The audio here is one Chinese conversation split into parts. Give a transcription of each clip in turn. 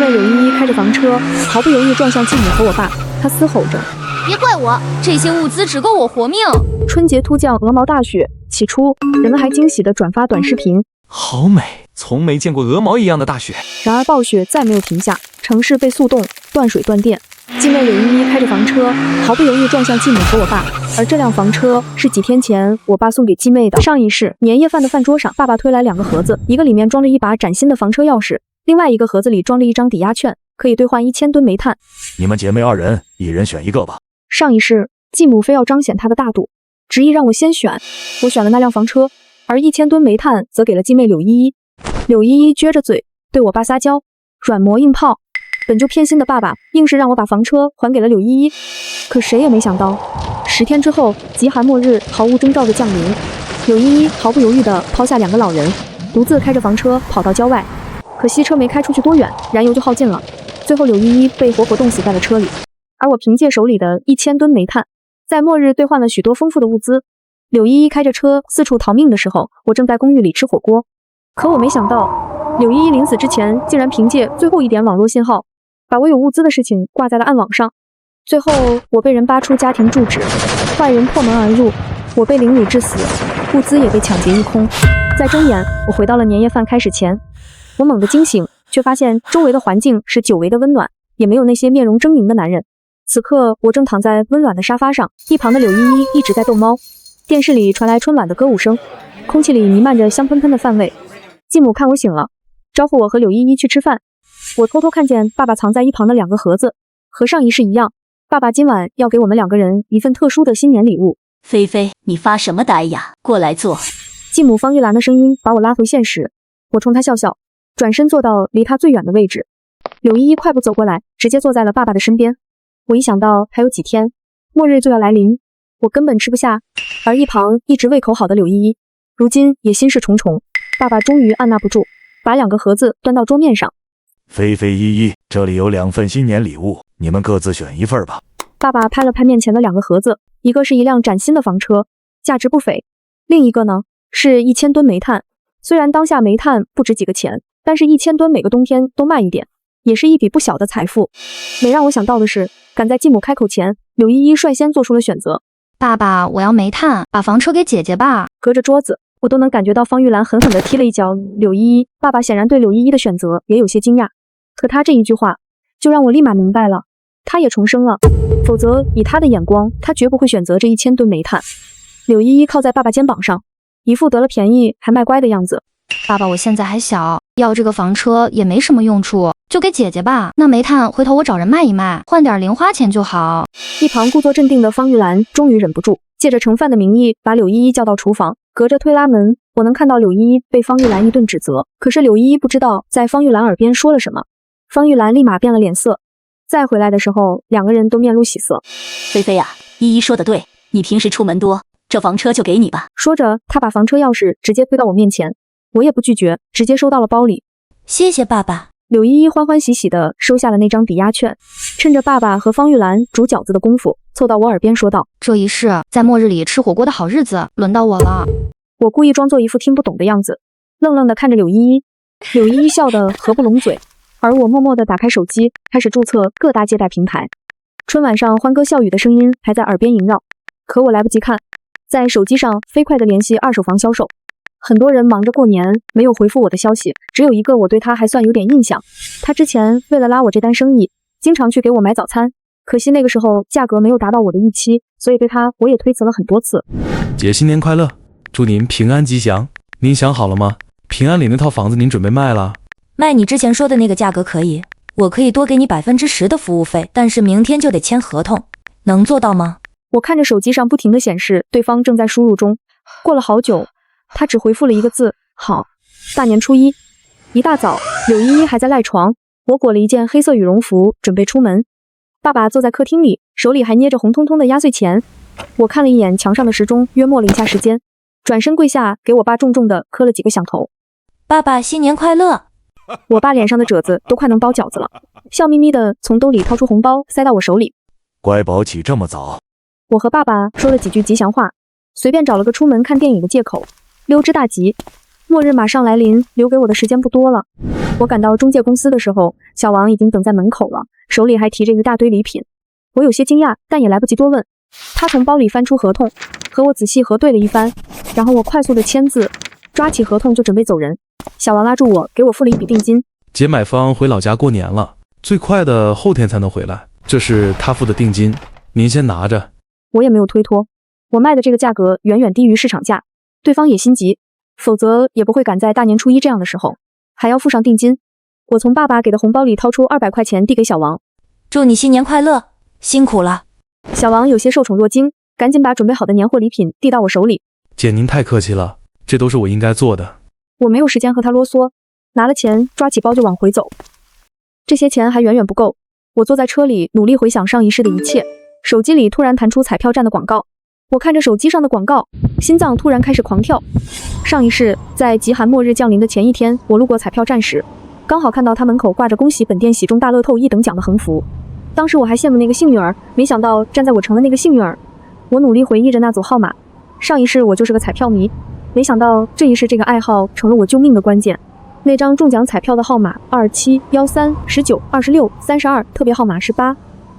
妹柳依依开着房车，毫不犹豫撞向继母和我爸，她嘶吼着：“别怪我，这些物资只够我活命。”春节突降鹅毛大雪，起初人们还惊喜地转发短视频，好美，从没见过鹅毛一样的大雪。然而暴雪再没有停下，城市被速冻，断水断电。继妹柳依依开着房车，毫不犹豫撞向继母和我爸，而这辆房车是几天前我爸送给继妹的。上一世年夜饭的饭桌上，爸爸推来2个盒子，一个里面装着一把崭新的房车钥匙，另外一个盒子里装着一张抵押券，可以兑换1000吨煤炭。你们姐妹2人，一人选一个吧。上一世继母非要彰显她的大度，执意让我先选，我选了那辆房车，而1000吨煤炭则给了继妹柳依依。柳依依撅着嘴对我爸撒娇，软磨硬泡。本就偏心的爸爸硬是让我把房车还给了柳依依，可谁也没想到，10天之后，极寒末日毫无征兆的降临。柳依依毫不犹豫地抛下2个老人，独自开着房车跑到郊外。可惜车没开出去多远，燃油就耗尽了，最后柳依依被活活冻死在了车里。而我凭借手里的1000吨煤炭，在末日兑换了许多丰富的物资。柳依依开着车四处逃命的时候，我正在公寓里吃火锅。可我没想到，柳依依临死之前竟然凭借最后一点网络信号，把我有物资的事情挂在了暗网上。最后我被人扒出家庭住址，坏人破门而入，我被凌辱致死，物资也被抢劫一空。再睁眼，我回到了年夜饭开始前。我猛地惊醒，却发现周围的环境是久违的温暖，也没有那些面容狰狞的男人。此刻我正躺在温暖的沙发上，一旁的柳依依一直在逗猫。电视里传来春晚的歌舞声，空气里弥漫着香喷喷的饭味。继母看我醒了，招呼我和柳依依去吃饭。我偷偷看见爸爸藏在一旁的2个盒子，和上一世一样，爸爸今晚要给我们2个人一份特殊的新年礼物。菲菲，你发什么呆呀？过来坐。继母方玉兰的声音把我拉回现实，我冲她笑笑，转身坐到离她最远的位置。柳依依快步走过来，直接坐在了爸爸的身边。我一想到还有几天，末日就要来临，我根本吃不下，而一旁一直胃口好的柳依依，如今也心事重重。爸爸终于按捺不住，把2个盒子端到桌面上。菲菲依依，这里有2份新年礼物，你们各自选一份吧。爸爸拍了拍面前的2个盒子，一个是一辆崭新的房车，价值不菲，另一个呢是1000吨煤炭。虽然当下煤炭不值几个钱，但是1000吨每个冬天都卖一点，也是一笔不小的财富。没让我想到的是，赶在继母开口前，柳依依率先做出了选择。爸爸，我要煤炭，把房车给姐姐吧。隔着桌子，我都能感觉到方玉兰狠狠地踢了一脚柳依依。爸爸显然对柳依依的选择也有些惊讶，可他这一句话就让我立马明白了，他也重生了，否则以他的眼光，他绝不会选择这1000吨煤炭。柳依依靠在爸爸肩膀上，一副得了便宜还卖乖的样子。爸爸，我现在还小，要这个房车也没什么用处，就给姐姐吧。那煤炭回头我找人卖一卖，换点零花钱就好。一旁故作镇定的方玉兰终于忍不住，借着盛饭的名义把柳依依叫到厨房。隔着推拉门，我能看到柳依依被方玉兰一顿指责，可是柳依依不知道在方玉兰耳边说了什么。方玉兰立马变了脸色，再回来的时候2个人都面露喜色。菲菲呀，依依说的对，你平时出门多，这房车就给你吧。说着，他把房车钥匙直接推到我面前，我也不拒绝，直接收到了包里。谢谢爸爸。柳依依欢欢喜喜地收下了那张抵押券，趁着爸爸和方玉兰煮饺子的功夫，凑到我耳边说道：“这一世在末日里吃火锅的好日子轮到我了。”我故意装作一副听不懂的样子，愣愣地看着柳依依。柳依依笑得合不拢嘴，而我默默地打开手机，开始注册各大借贷平台。春晚上欢歌笑语的声音还在耳边萦绕，可我来不及看，在手机上飞快地联系二手房销售。很多人忙着过年，没有回复我的消息，只有一个我对他还算有点印象。他之前为了拉我这单生意，经常去给我买早餐，可惜那个时候价格没有达到我的预期，所以对他我也推辞了很多次。姐新年快乐，祝您平安吉祥。您想好了吗？平安里那套房子您准备卖了？卖你之前说的那个价格可以，我可以多给你10%的服务费，但是明天就得签合同，能做到吗？我看着手机上不停的显示对方正在输入中，过了好久，他只回复了一个字：好。大年初一，一大早，柳依依还在赖床，我裹了一件黑色羽绒服准备出门。爸爸坐在客厅里，手里还捏着红彤彤的压岁钱。我看了一眼墙上的时钟，约莫了一下时间，转身跪下给我爸重重的磕了几个响头。爸爸新年快乐。我爸脸上的褶子都快能包饺子了，笑眯眯的从兜里掏出红包塞到我手里。乖宝起这么早。我和爸爸说了几句吉祥话，随便找了个出门看电影的借口，溜之大吉。末日马上来临，留给我的时间不多了。我赶到中介公司的时候，小王已经等在门口了，手里还提着一大堆礼品。我有些惊讶，但也来不及多问。他从包里翻出合同，和我仔细核对了一番，然后我快速的签字，抓起合同就准备走人。小王拉住我，给我付了一笔定金。姐买方回老家过年了，最快的后天才能回来，这是他付的定金，您先拿着。我也没有推脱，我卖的这个价格远远低于市场价，对方也心急，否则也不会赶在大年初一这样的时候还要付上定金。我从爸爸给的红包里掏出200块钱递给小王，祝你新年快乐，辛苦了。小王有些受宠若惊，赶紧把准备好的年货礼品递到我手里。姐您太客气了，这都是我应该做的。我没有时间和他啰嗦，拿了钱抓起包就往回走。这些钱还远远不够，我坐在车里努力回想上一世的一切。手机里突然弹出彩票站的广告，我看着手机上的广告，心脏突然开始狂跳。上一世在极寒末日降临的前一天，我路过彩票站时，刚好看到他门口挂着恭喜本店喜中大乐透1等奖的横幅。当时我还羡慕那个幸运儿，没想到站在我成了那个幸运儿。我努力回忆着那组号码，上一世我就是个彩票迷，没想到这一世这个爱好成了我救命的关键。那张中奖彩票的号码27、13、19、26、32，特别号码是8。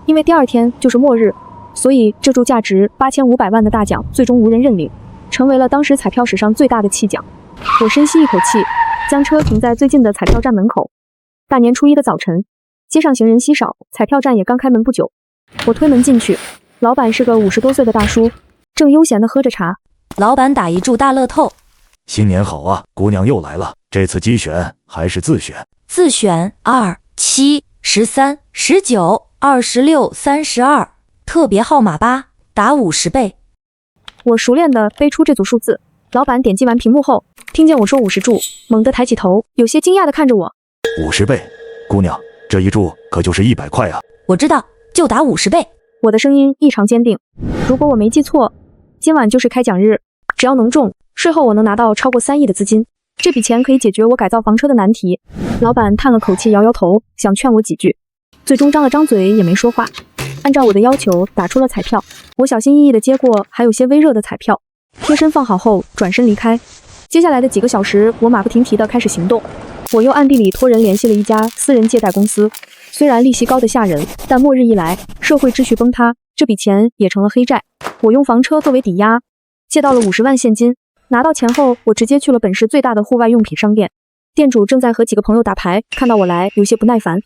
因为第二天就是末日，所以这注价值8500万的大奖最终无人认领，成为了当时彩票史上最大的弃奖。我深吸一口气，将车停在最近的彩票站门口。大年初一的早晨，街上行人稀少，彩票站也刚开门不久。我推门进去，老板是个50多岁的大叔，正悠闲地喝着茶。老板打一注大乐透，新年好啊，姑娘又来了，这次机选还是自选？自选2、7、13、19、26、32，特别号码8，打50倍。我熟练地背出这组数字。老板点击完屏幕后，听见我说50注，猛地抬起头，有些惊讶地看着我。50倍，姑娘，这一注可就是100块啊！我知道，就打50倍。我的声音异常坚定。如果我没记错，今晚就是开奖日，只要能中，税后我能拿到超过3亿的资金，这笔钱可以解决我改造房车的难题。老板叹了口气，摇摇头，想劝我几句，最终张了张嘴也没说话。按照我的要求打出了彩票，我小心翼翼地接过还有些微热的彩票，贴身放好后转身离开。接下来的几个小时，我马不停蹄地开始行动。我又暗地里托人联系了一家私人借贷公司，虽然利息高得吓人，但末日一来，社会秩序崩塌，这笔钱也成了黑债。我用房车作为抵押，借到了50万现金。拿到钱后，我直接去了本市最大的户外用品商店，店主正在和几个朋友打牌，看到我来，有些不耐烦。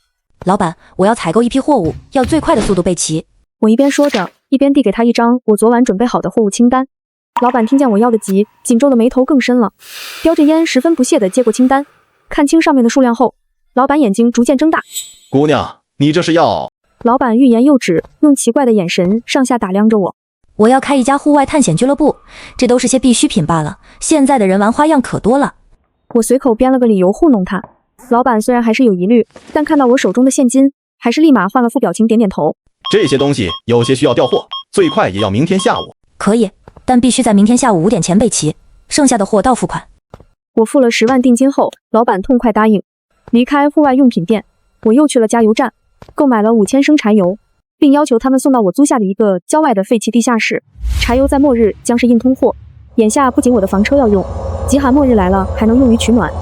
老板，我要采购一批货物，要最快的速度备齐。我一边说着，一边递给他一张我昨晚准备好的货物清单。老板听见我要的急，紧皱的眉头更深了，叼着烟十分不屑地接过清单，看清上面的数量后，老板眼睛逐渐睁大。姑娘，你这是要……老板欲言又止，用奇怪的眼神上下打量着我。我要开一家户外探险俱乐部，这都是些必需品罢了。现在的人玩花样可多了。我随口编了个理由糊弄他。老板虽然还是有疑虑，但看到我手中的现金，还是立马换了副表情，点点头。这些东西有些需要调货，最快也要明天下午。可以，但必须在明天下午5点前备齐，剩下的货到付款。我付了10万定金后，老板痛快答应。离开户外用品店，我又去了加油站，购买了5000升柴油，并要求他们送到我租下的一个郊外的废弃地下室。柴油在末日将是硬通货，眼下不仅我的房车要用，极寒末日来了还能用于取暖。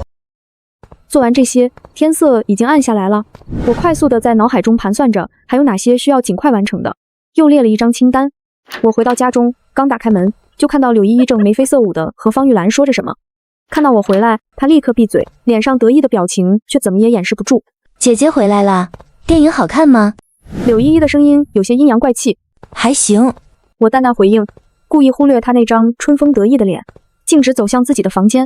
做完这些，天色已经暗下来了。我快速的在脑海中盘算着还有哪些需要尽快完成的，又列了一张清单。我回到家中，刚打开门，就看到柳依依正眉飞色舞的和方玉兰说着什么。看到我回来，她立刻闭嘴，脸上得意的表情却怎么也掩饰不住。姐姐回来啦，电影好看吗？柳依依的声音有些阴阳怪气。还行。我淡淡回应，故意忽略她那张春风得意的脸，径直走向自己的房间。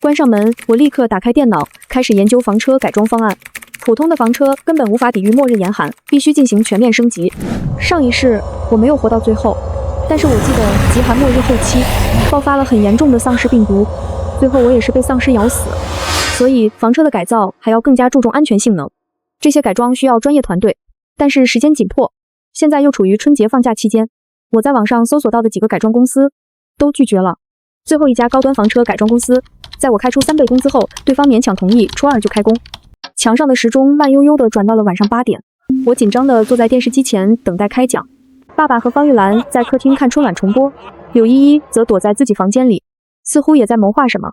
关上门，我立刻打开电脑，开始研究房车改装方案。普通的房车根本无法抵御末日严寒，必须进行全面升级。上一世我没有活到最后，但是我记得极寒末日后期爆发了很严重的丧尸病毒，最后我也是被丧尸咬死。所以房车的改造还要更加注重安全性能，这些改装需要专业团队，但是时间紧迫，现在又处于春节放假期间，我在网上搜索到的几个改装公司都拒绝了。最后一家高端房车改装公司，在我开出3倍工资后，对方勉强同意初2就开工。墙上的时钟慢悠悠地转到了晚上8点，我紧张地坐在电视机前等待开奖。爸爸和方玉兰在客厅看春晚重播，柳依依则躲在自己房间里，似乎也在谋划什么。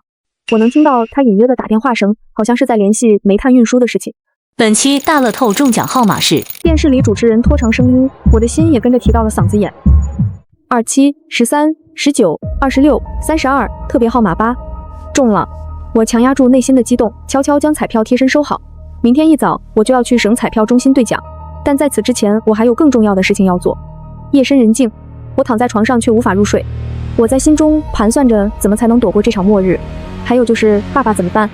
我能听到他隐约的打电话声，好像是在联系煤炭运输的事情。本期大乐透中奖号码是……电视里主持人拖长声音，我的心也跟着提到了嗓子眼。27、13、19、26、32，特别号码8，中了！我强压住内心的激动，悄悄将彩票贴身收好。明天一早我就要去省彩票中心兑奖，但在此之前，我还有更重要的事情要做。夜深人静，我躺在床上却无法入睡。我在心中盘算着怎么才能躲过这场末日，还有就是爸爸怎么办？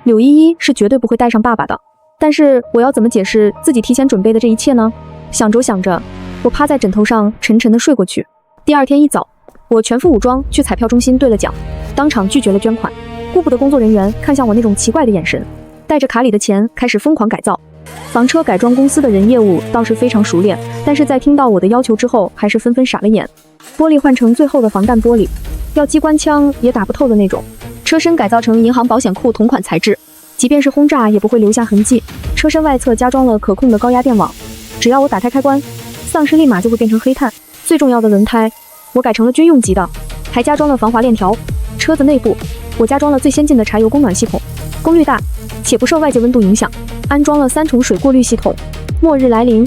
柳依依是绝对不会带上爸爸的。但是我要怎么解释自己提前准备的这一切呢？想着想着，我趴在枕头上沉沉的睡过去。第二天一早，我全副武装去彩票中心兑了奖，当场拒绝了捐款。顾不得工作人员看向我那种奇怪的眼神，带着卡里的钱开始疯狂改造。房车改装公司的人业务倒是非常熟练，但是在听到我的要求之后，还是纷纷傻了眼。玻璃换成最厚的防弹玻璃，要机关枪也打不透的那种。车身改造成银行保险库同款材质，即便是轰炸也不会留下痕迹。车身外侧加装了可控的高压电网，只要我打开开关，丧尸立马就会变成黑炭。最重要的轮胎，我改成了军用级的，还加装了防滑链条。车子内部，我加装了最先进的柴油供暖系统，功率大且不受外界温度影响，安装了3重水过滤系统。末日来临，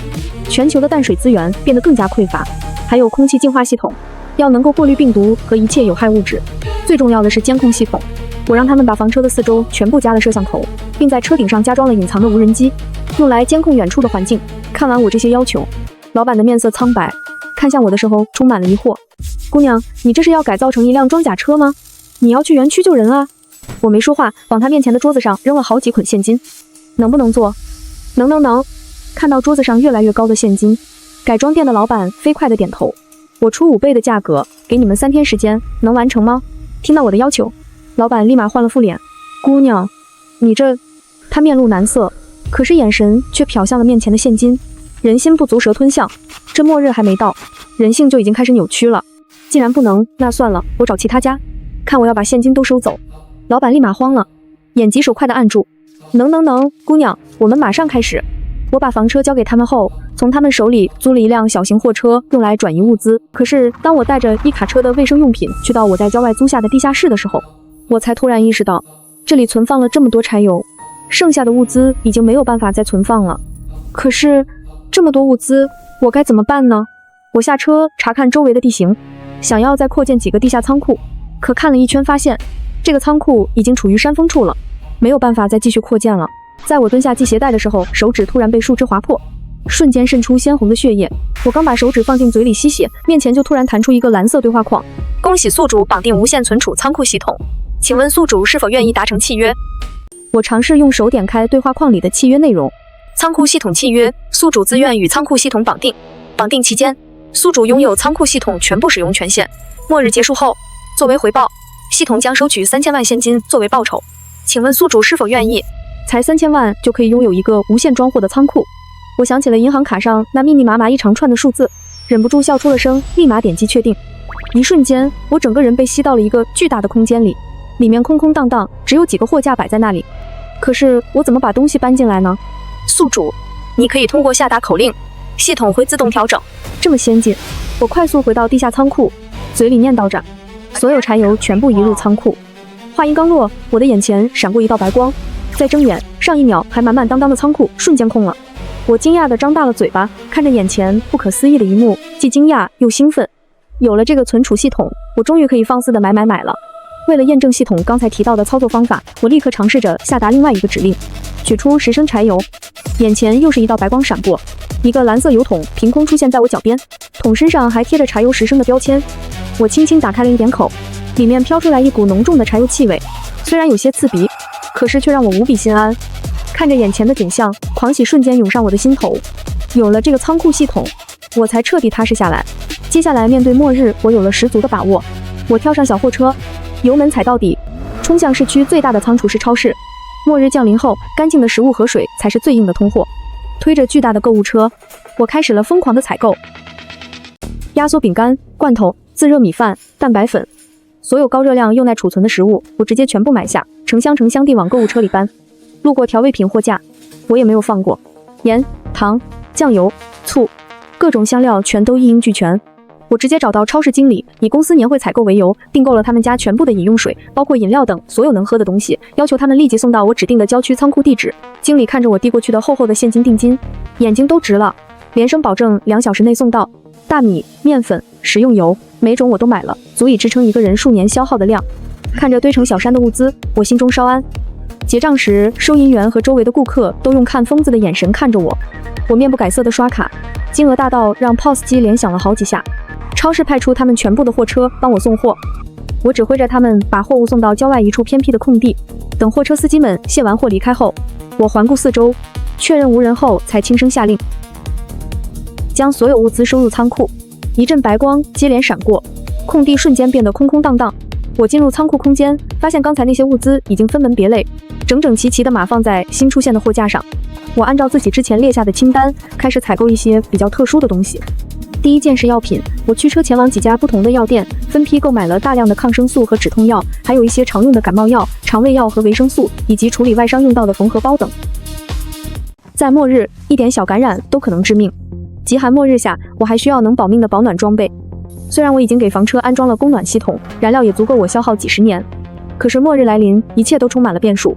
全球的淡水资源变得更加匮乏，还有空气净化系统，要能够过滤病毒和一切有害物质。最重要的是监控系统，我让他们把房车的四周全部加了摄像头，并在车顶上加装了隐藏的无人机，用来监控远处的环境。看完我这些要求，老板的面色苍白，看向我的时候充满了疑惑。姑娘，你这是要改造成一辆装甲车吗？你要去园区救人啊？我没说话，往他面前的桌子上扔了好几捆现金。能不能做？能。看到桌子上越来越高的现金，改装店的老板飞快的点头。我出5倍的价格，给你们3天时间，能完成吗？听到我的要求，老板立马换了副脸。姑娘，你这……他面露难色，可是眼神却瞟向了面前的现金。人心不足蛇吞象，这末日还没到，人性就已经开始扭曲了。既然不能，那算了，我找其他家。看我要把现金都收走。老板立马慌了，眼疾手快的按住。能，姑娘，我们马上开始。我把房车交给他们后，从他们手里租了一辆小型货车，用来转移物资。可是当我带着一卡车的卫生用品去到我在郊外租下的地下室的时候，我才突然意识到，这里存放了这么多柴油，剩下的物资已经没有办法再存放了。可是这么多物资，我该怎么办呢？我下车查看周围的地形，想要再扩建几个地下仓库，可看了一圈发现，这个仓库已经处于山峰处了，没有办法再继续扩建了。在我蹲下系鞋带的时候，手指突然被树枝划破，瞬间渗出鲜红的血液。我刚把手指放进嘴里吸血，面前就突然弹出一个蓝色对话框：恭喜宿主绑定无线存储仓库系统，请问宿主是否愿意达成契约？我尝试用手点开对话框里的契约内容：仓库系统契约，宿主自愿与仓库系统绑定，绑定期间，宿主拥有仓库系统全部使用权限。末日结束后，作为回报，系统将收取3000万现金作为报酬，请问宿主是否愿意？才3000万就可以拥有一个无限装货的仓库。我想起了银行卡上那密密麻麻一长串的数字，忍不住笑出了声，立马点击确定。一瞬间，我整个人被吸到了一个巨大的空间里，里面空空荡荡，只有几个货架摆在那里。可是我怎么把东西搬进来呢？宿主，你可以通过下达口令，系统会自动调整。这么先进，我快速回到地下仓库，嘴里念叨着，所有柴油全部移入仓库。话音刚落，我的眼前闪过一道白光，再睁眼，上一秒还满满当当的仓库瞬间空了。我惊讶地张大了嘴巴，看着眼前不可思议的一幕，既惊讶又兴奋。有了这个存储系统，我终于可以放肆地买了。为了验证系统刚才提到的操作方法，我立刻尝试着下达另外一个指令，取出10升柴油。眼前又是一道白光闪过，一个蓝色油桶凭空出现在我脚边，桶身上还贴着柴油10升的标签。我轻轻打开了一点口，里面飘出来一股浓重的柴油气味，虽然有些刺鼻，可是却让我无比心安。看着眼前的景象，狂喜瞬间涌上我的心头。有了这个仓库系统，我才彻底踏实下来。接下来面对末日，我有了十足的把握。我跳上小货车，油门踩到底，冲向市区最大的仓储式超市。末日降临后，干净的食物和水才是最硬的通货。推着巨大的购物车，我开始了疯狂的采购。压缩饼干、罐头、自热米饭、蛋白粉，所有高热量又耐储存的食物，我直接全部买下，成箱地往购物车里搬。路过调味品货架，我也没有放过，盐、糖、酱油、醋，各种香料全都一应俱全。我直接找到超市经理，以公司年会采购为由，订购了他们家全部的饮用水，包括饮料等所有能喝的东西，要求他们立即送到我指定的郊区仓库地址。经理看着我递过去的厚厚的现金定金，眼睛都直了，连声保证2小时内送到。大米、面粉、食用油，每种我都买了，足以支撑一个人数年消耗的量。看着堆成小山的物资，我心中稍安。结账时，收银员和周围的顾客都用看疯子的眼神看着我。我面不改色的刷卡，金额大到让 POS 机连响了好几下。超市派出他们全部的货车帮我送货，我指挥着他们把货物送到郊外一处偏僻的空地。等货车司机们卸完货离开后，我环顾四周，确认无人后才轻声下令，将所有物资收入仓库。一阵白光接连闪过，空地瞬间变得空空荡荡。我进入仓库空间，发现刚才那些物资已经分门别类，整整齐齐地码放在新出现的货架上。我按照自己之前列下的清单，开始采购一些比较特殊的东西。第一件是药品，我驱车前往几家不同的药店，分批购买了大量的抗生素和止痛药，还有一些常用的感冒药、肠胃药和维生素，以及处理外伤用到的缝合包等。在末日，一点小感染都可能致命。极寒末日下，我还需要能保命的保暖装备。虽然我已经给房车安装了供暖系统，燃料也足够我消耗几十年，可是末日来临，一切都充满了变数。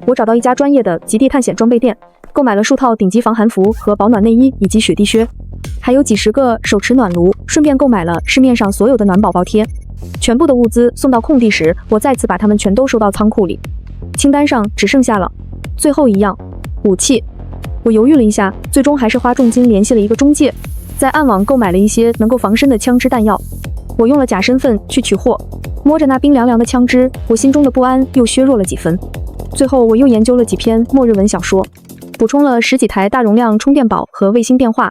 我找到一家专业的极地探险装备店，购买了数套顶级防寒服和保暖内衣以及雪地靴，还有几十个手持暖炉，顺便购买了市面上所有的暖宝宝贴。全部的物资送到空地时，我再次把它们全都收到仓库里。清单上只剩下了最后一样，武器。我犹豫了一下，最终还是花重金联系了一个中介，在暗网购买了一些能够防身的枪支弹药。我用了假身份去取货，摸着那冰凉凉的枪支，我心中的不安又削弱了几分。最后我又研究了几篇末日文小说，补充了10几台大容量充电宝和卫星电话。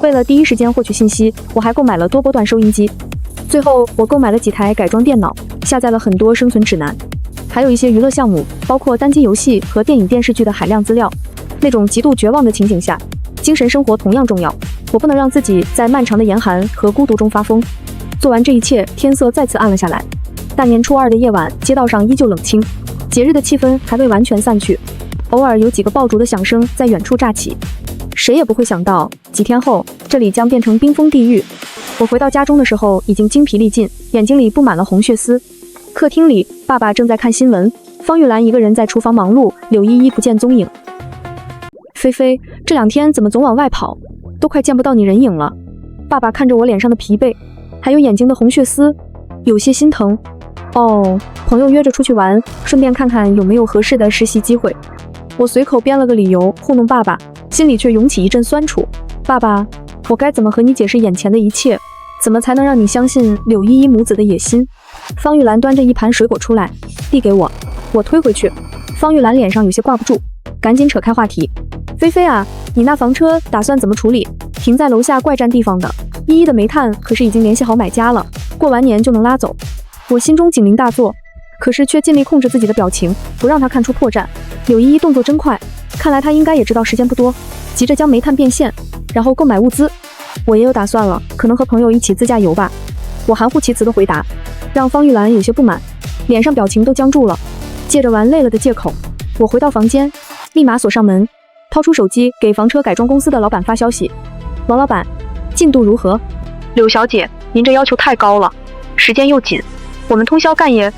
为了第一时间获取信息，我还购买了多波段收音机。最后我购买了几台改装电脑，下载了很多生存指南，还有一些娱乐项目，包括单机游戏和电影电视剧的海量资料。那种极度绝望的情景下，精神生活同样重要。我不能让自己在漫长的严寒和孤独中发疯。做完这一切，天色再次暗了下来。大年初2的夜晚，街道上依旧冷清，节日的气氛还未完全散去，偶尔有几个爆竹的响声在远处炸起。谁也不会想到，几天后这里将变成冰封地狱。我回到家中的时候，已经精疲力尽，眼睛里布满了红血丝。客厅里，爸爸正在看新闻，方玉兰一个人在厨房忙碌，柳依依不见踪影。菲菲，这2天怎么总往外跑？都快见不到你人影了。爸爸看着我脸上的疲惫，还有眼睛的红血丝，有些心疼。哦，朋友约着出去玩，顺便看看有没有合适的实习机会。我随口编了个理由糊弄爸爸，心里却涌起一阵酸楚。爸爸，我该怎么和你解释眼前的一切？怎么才能让你相信柳依依母子的野心？方玉兰端着一盘水果出来，递给我，我推回去。方玉兰脸上有些挂不住，赶紧扯开话题。菲菲啊，你那房车打算怎么处理？停在楼下怪占地方的。依依的煤炭可是已经联系好买家了，过完年就能拉走。我心中警铃大作，可是却尽力控制自己的表情，不让她看出破绽。柳依依动作真快，看来她应该也知道时间不多，急着将煤炭变现，然后购买物资。我也有打算了，可能和朋友一起自驾游吧。我含糊其辞的回答，让方玉兰有些不满，脸上表情都僵住了。借着玩累了的借口，我回到房间，立马锁上门，掏出手机给房车改装公司的老板发消息：王老板，进度如何？柳小姐，您这要求太高了，时间又紧，我们通宵干也……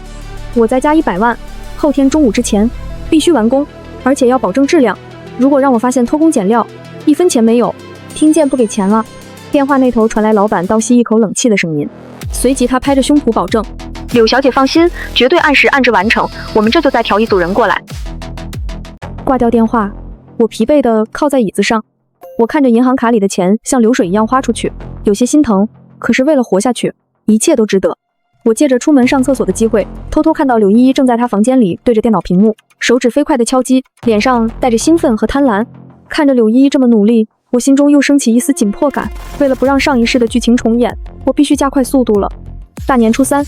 我再加100万，后天中午之前必须完工，而且要保证质量。如果让我发现偷工减料，1分钱没有。听见不给钱了。电话那头传来老板倒吸一口冷气的声音，随即他拍着胸脯保证：柳小姐放心，绝对按时按质完成，我们这就再调一组人过来。挂掉电话，我疲惫地靠在椅子上，我看着银行卡里的钱像流水一样花出去，有些心疼，可是为了活下去，一切都值得。我借着出门上厕所的机会，偷偷看到柳依依正在她房间里对着电脑屏幕，手指飞快地敲击，脸上带着兴奋和贪婪。看着柳依依这么努力，我心中又升起一丝紧迫感。为了不让上一世的剧情重演，我必须加快速度了。大年初3，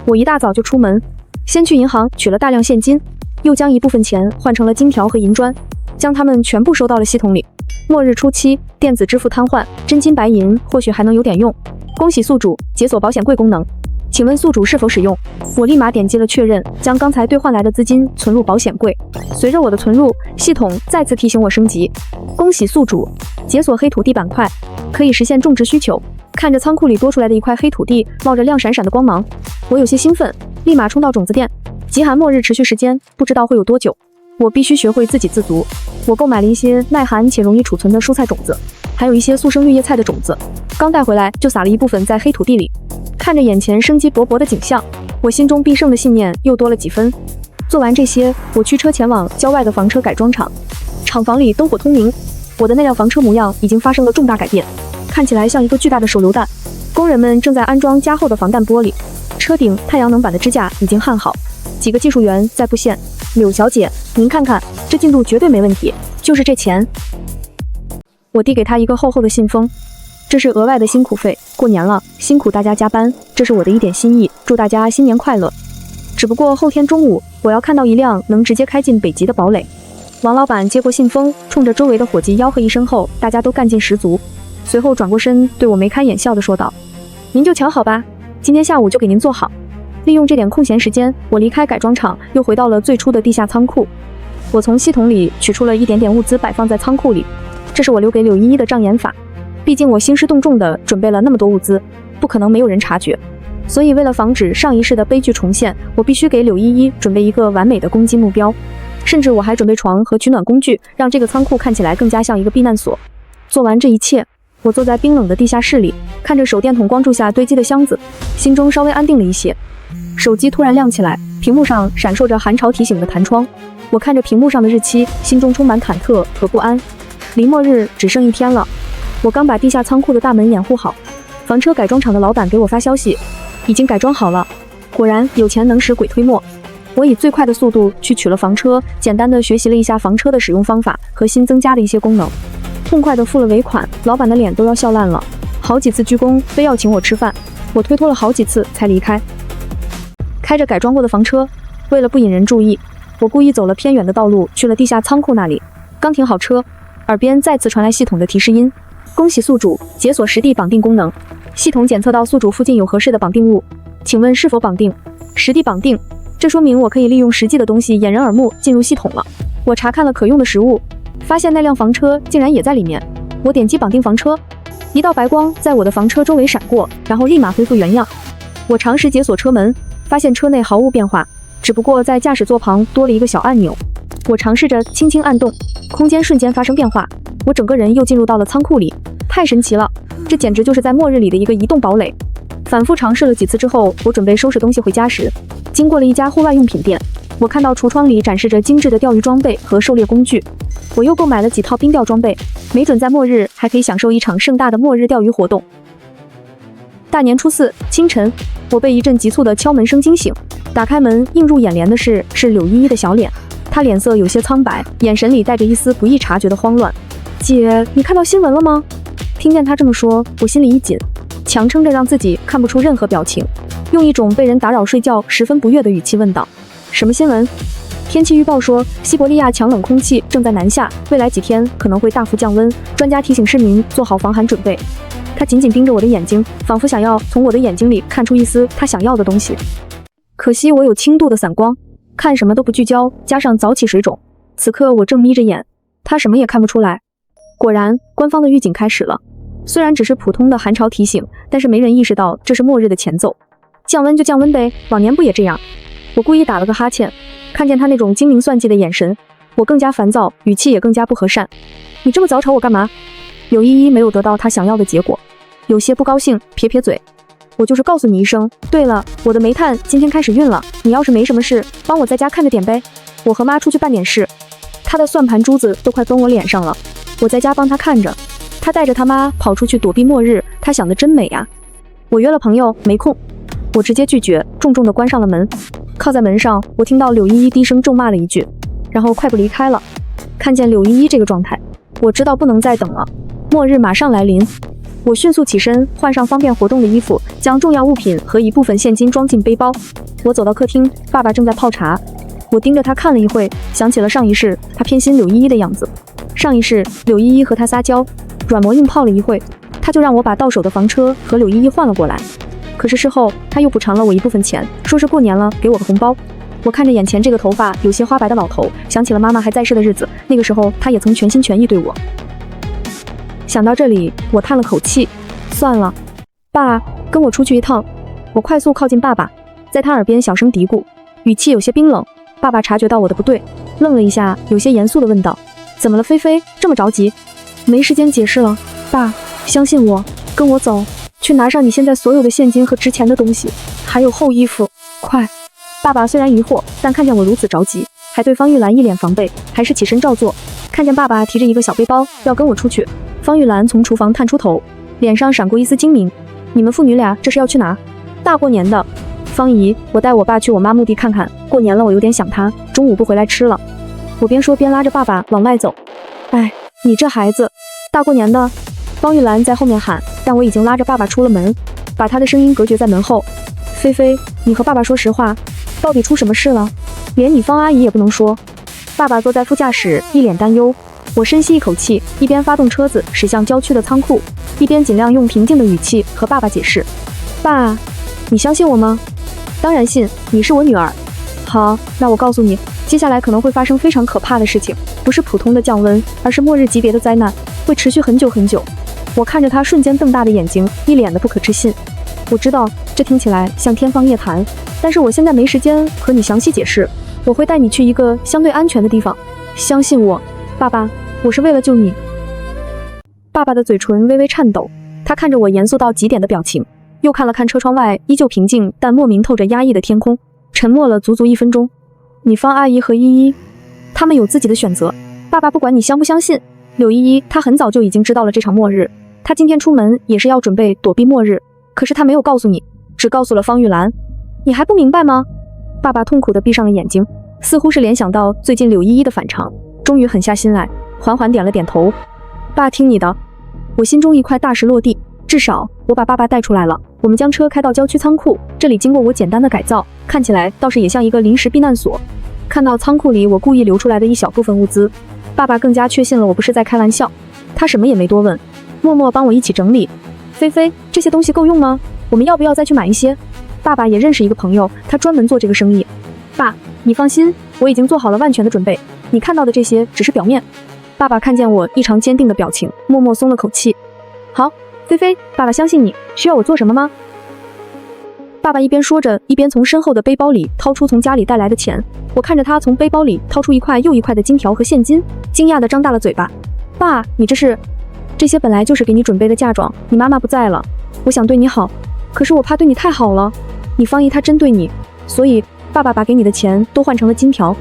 我一大早就出门，先去银行取了大量现金，又将一部分钱换成了金条和银砖，将它们全部收到了系统里。末日初期，电子支付瘫痪，真金白银或许还能有点用。恭喜宿主解锁保险柜功能，请问宿主是否使用？我立马点击了确认，将刚才兑换来的资金存入保险柜。随着我的存入，系统再次提醒我升级。恭喜宿主解锁黑土地板块，可以实现种植需求，看着仓库里多出来的一块黑土地，冒着亮闪闪的光芒，我有些兴奋，立马冲到种子店。极寒末日持续时间不知道会有多久，我必须学会自给自足。我购买了一些耐寒且容易储存的蔬菜种子，还有一些速生绿叶菜的种子，刚带回来就撒了一部分在黑土地里。看着眼前生机勃勃的景象，我心中必胜的信念又多了几分。做完这些，我驱车前往郊外的房车改装厂。厂房里灯火通明，我的那辆房车模样已经发生了重大改变，看起来像一个巨大的手榴弹。工人们正在安装加厚的防弹玻璃，车顶太阳能板的支架已经焊好，几个技术员在布线。柳小姐，您看看，这进度绝对没问题，就是这钱。我递给她一个厚厚的信封，这是额外的辛苦费，过年了，辛苦大家加班，这是我的一点心意，祝大家新年快乐。只不过后天中午我要看到一辆能直接开进北极的堡垒。王老板接过信封，冲着周围的伙计吆喝一声后，大家都干劲十足。随后转过身对我眉开眼笑地说道：“您就瞧好吧，今天下午就给您做好。”利用这点空闲时间，我离开改装厂，又回到了最初的地下仓库。我从系统里取出了一点点物资，摆放在仓库里。这是我留给柳依依的障眼法，毕竟我兴师动众地准备了那么多物资，不可能没有人察觉。所以为了防止上一世的悲剧重现，我必须给柳依依准备一个完美的攻击目标。甚至我还准备床和取暖工具，让这个仓库看起来更加像一个避难所。做完这一切，我坐在冰冷的地下室里，看着手电筒光柱下堆积的箱子，心中稍微安定了一些。手机突然亮起来，屏幕上闪烁着寒潮提醒的弹窗。我看着屏幕上的日期，心中充满忐忑和不安。离末日只剩1天了。我刚把地下仓库的大门掩护好，房车改装厂的老板给我发消息，已经改装好了。果然有钱能使鬼推磨。我以最快的速度去取了房车，简单的学习了一下房车的使用方法和新增加的一些功能，痛快的付了尾款，老板的脸都要笑烂了，好几次鞠躬，非要请我吃饭，我推脱了好几次才离开。开着改装过的房车，为了不引人注意，我故意走了偏远的道路，去了地下仓库那里。刚停好车，耳边再次传来系统的提示音：恭喜宿主解锁实地绑定功能，系统检测到宿主附近有合适的绑定物，请问是否绑定？实地绑定。这说明我可以利用实际的东西掩人耳目进入系统了。我查看了可用的实物，发现那辆房车竟然也在里面。我点击绑定房车，一道白光在我的房车周围闪过，然后立马恢复原样。我尝试解锁车门，发现车内毫无变化，只不过在驾驶座旁多了一个小按钮。我尝试着轻轻按动，空间瞬间发生变化，我整个人又进入到了仓库里。太神奇了，这简直就是在末日里的一个移动堡垒。反复尝试了几次之后，我准备收拾东西回家时，经过了一家户外用品店，我看到橱窗里展示着精致的钓鱼装备和狩猎工具，我又购买了几套冰钓装备，没准在末日还可以享受一场盛大的末日钓鱼活动。大年初4清晨，我被一阵急促的敲门声惊醒，打开门，映入眼帘的是柳依依的小脸，她脸色有些苍白，眼神里带着一丝不易察觉的慌乱。姐，你看到新闻了吗？听见她这么说，我心里一紧，强撑着让自己看不出任何表情，用一种被人打扰睡觉十分不悦的语气问道：什么新闻？天气预报说西伯利亚强冷空气正在南下，未来几天可能会大幅降温，专家提醒市民做好防寒准备。他紧紧盯着我的眼睛，仿佛想要从我的眼睛里看出一丝他想要的东西。可惜我有轻度的散光，看什么都不聚焦，加上早起水肿，此刻我正眯着眼，他什么也看不出来。果然，官方的预警开始了。虽然只是普通的寒潮提醒，但是没人意识到这是末日的前奏。降温就降温呗，往年不也这样？我故意打了个哈欠，看见他那种精明算计的眼神，我更加烦躁，语气也更加不和善。你这么早吵我干嘛？柳依依没有得到她想要的结果，有些不高兴，撇撇嘴。我就是告诉你一声。对了，我的煤炭今天开始运了，你要是没什么事，帮我在家看着点呗。我和妈出去办点事，她的算盘珠子都快崩我脸上了，我在家帮她看着。她带着她妈跑出去躲避末日，她想得真美呀。我约了朋友，没空。我直接拒绝，重重地关上了门。靠在门上，我听到柳依依低声咒骂了一句，然后快步离开了。看见柳依依这个状态，我知道不能再等了，末日马上来临。我迅速起身，换上方便活动的衣服，将重要物品和一部分现金装进背包。我走到客厅，爸爸正在泡茶。我盯着他看了一会，想起了上一世他偏心柳依依的样子。上一世柳依依和他撒娇，软磨硬泡了一会，他就让我把到手的房车和柳依依换了过来。可是事后他又补偿了我一部分钱，说是过年了给我个红包。我看着眼前这个头发有些花白的老头，想起了妈妈还在世的日子，那个时候他也曾全心全意对我。想到这里，我叹了口气，算了，爸，跟我出去一趟。我快速靠近爸爸，在他耳边小声嘀咕，语气有些冰冷。爸爸察觉到我的不对，愣了一下，有些严肃地问道：“怎么了，菲菲？这么着急？”没时间解释了，爸，相信我，跟我走，去拿上你现在所有的现金和值钱的东西，还有厚衣服，快！爸爸虽然疑惑，但看见我如此着急，还对方玉兰一脸防备，还是起身照做。看见爸爸提着一个小背包要跟我出去，方玉兰从厨房探出头，脸上闪过一丝精明：“你们父女俩这是要去哪？大过年的。”方姨，我带我爸去我妈墓地看看，过年了我有点想他，中午不回来吃了。我边说边拉着爸爸往外走。哎，你这孩子，大过年的！方玉兰在后面喊，但我已经拉着爸爸出了门，把他的声音隔绝在门后。菲菲，你和爸爸说实话，到底出什么事了？连你方阿姨也不能说。爸爸坐在副驾驶，一脸担忧。我深吸一口气，一边发动车子驶向郊区的仓库，一边尽量用平静的语气和爸爸解释：“爸，你相信我吗？”“当然信，你是我女儿。”“好，那我告诉你，接下来可能会发生非常可怕的事情，不是普通的降温，而是末日级别的灾难，会持续很久很久。”我看着他瞬间瞪大的眼睛，一脸的不可置信。我知道这听起来像天方夜谭，但是我现在没时间和你详细解释，我会带你去一个相对安全的地方，相信我，爸爸，我是为了救你。爸爸的嘴唇微微颤抖，他看着我严肃到极点的表情，又看了看车窗外依旧平静但莫名透着压抑的天空，沉默了足足1分钟。你方阿姨和依依，他们有自己的选择。爸爸不管你相不相信，柳依依她很早就已经知道了这场末日，她今天出门也是要准备躲避末日，可是她没有告诉你，只告诉了方玉兰。你还不明白吗？爸爸痛苦地闭上了眼睛，似乎是联想到最近柳依依的反常，终于狠下心来，缓缓点了点头。爸，听你的。我心中一块大石落地，至少我把爸爸带出来了。我们将车开到郊区仓库，这里经过我简单的改造，看起来倒是也像一个临时避难所。看到仓库里我故意留出来的一小部分物资，爸爸更加确信了我不是在开玩笑。他什么也没多问，默默帮我一起整理。菲菲，这些东西够用吗？我们要不要再去买一些？爸爸也认识一个朋友，他专门做这个生意。爸，你放心，我已经做好了万全的准备，你看到的这些只是表面。爸爸看见我异常坚定的表情，默默松了口气。好，菲菲，爸爸相信你，需要我做什么吗？爸爸一边说着，一边从身后的背包里掏出从家里带来的钱。我看着他从背包里掏出一块又一块的金条和现金，惊讶地张大了嘴巴。爸，你这是？这些本来就是给你准备的嫁妆，你妈妈不在了，我想对你好，可是我怕对你太好了，你方姨她针对你，所以爸爸把给你的钱都换成了金条。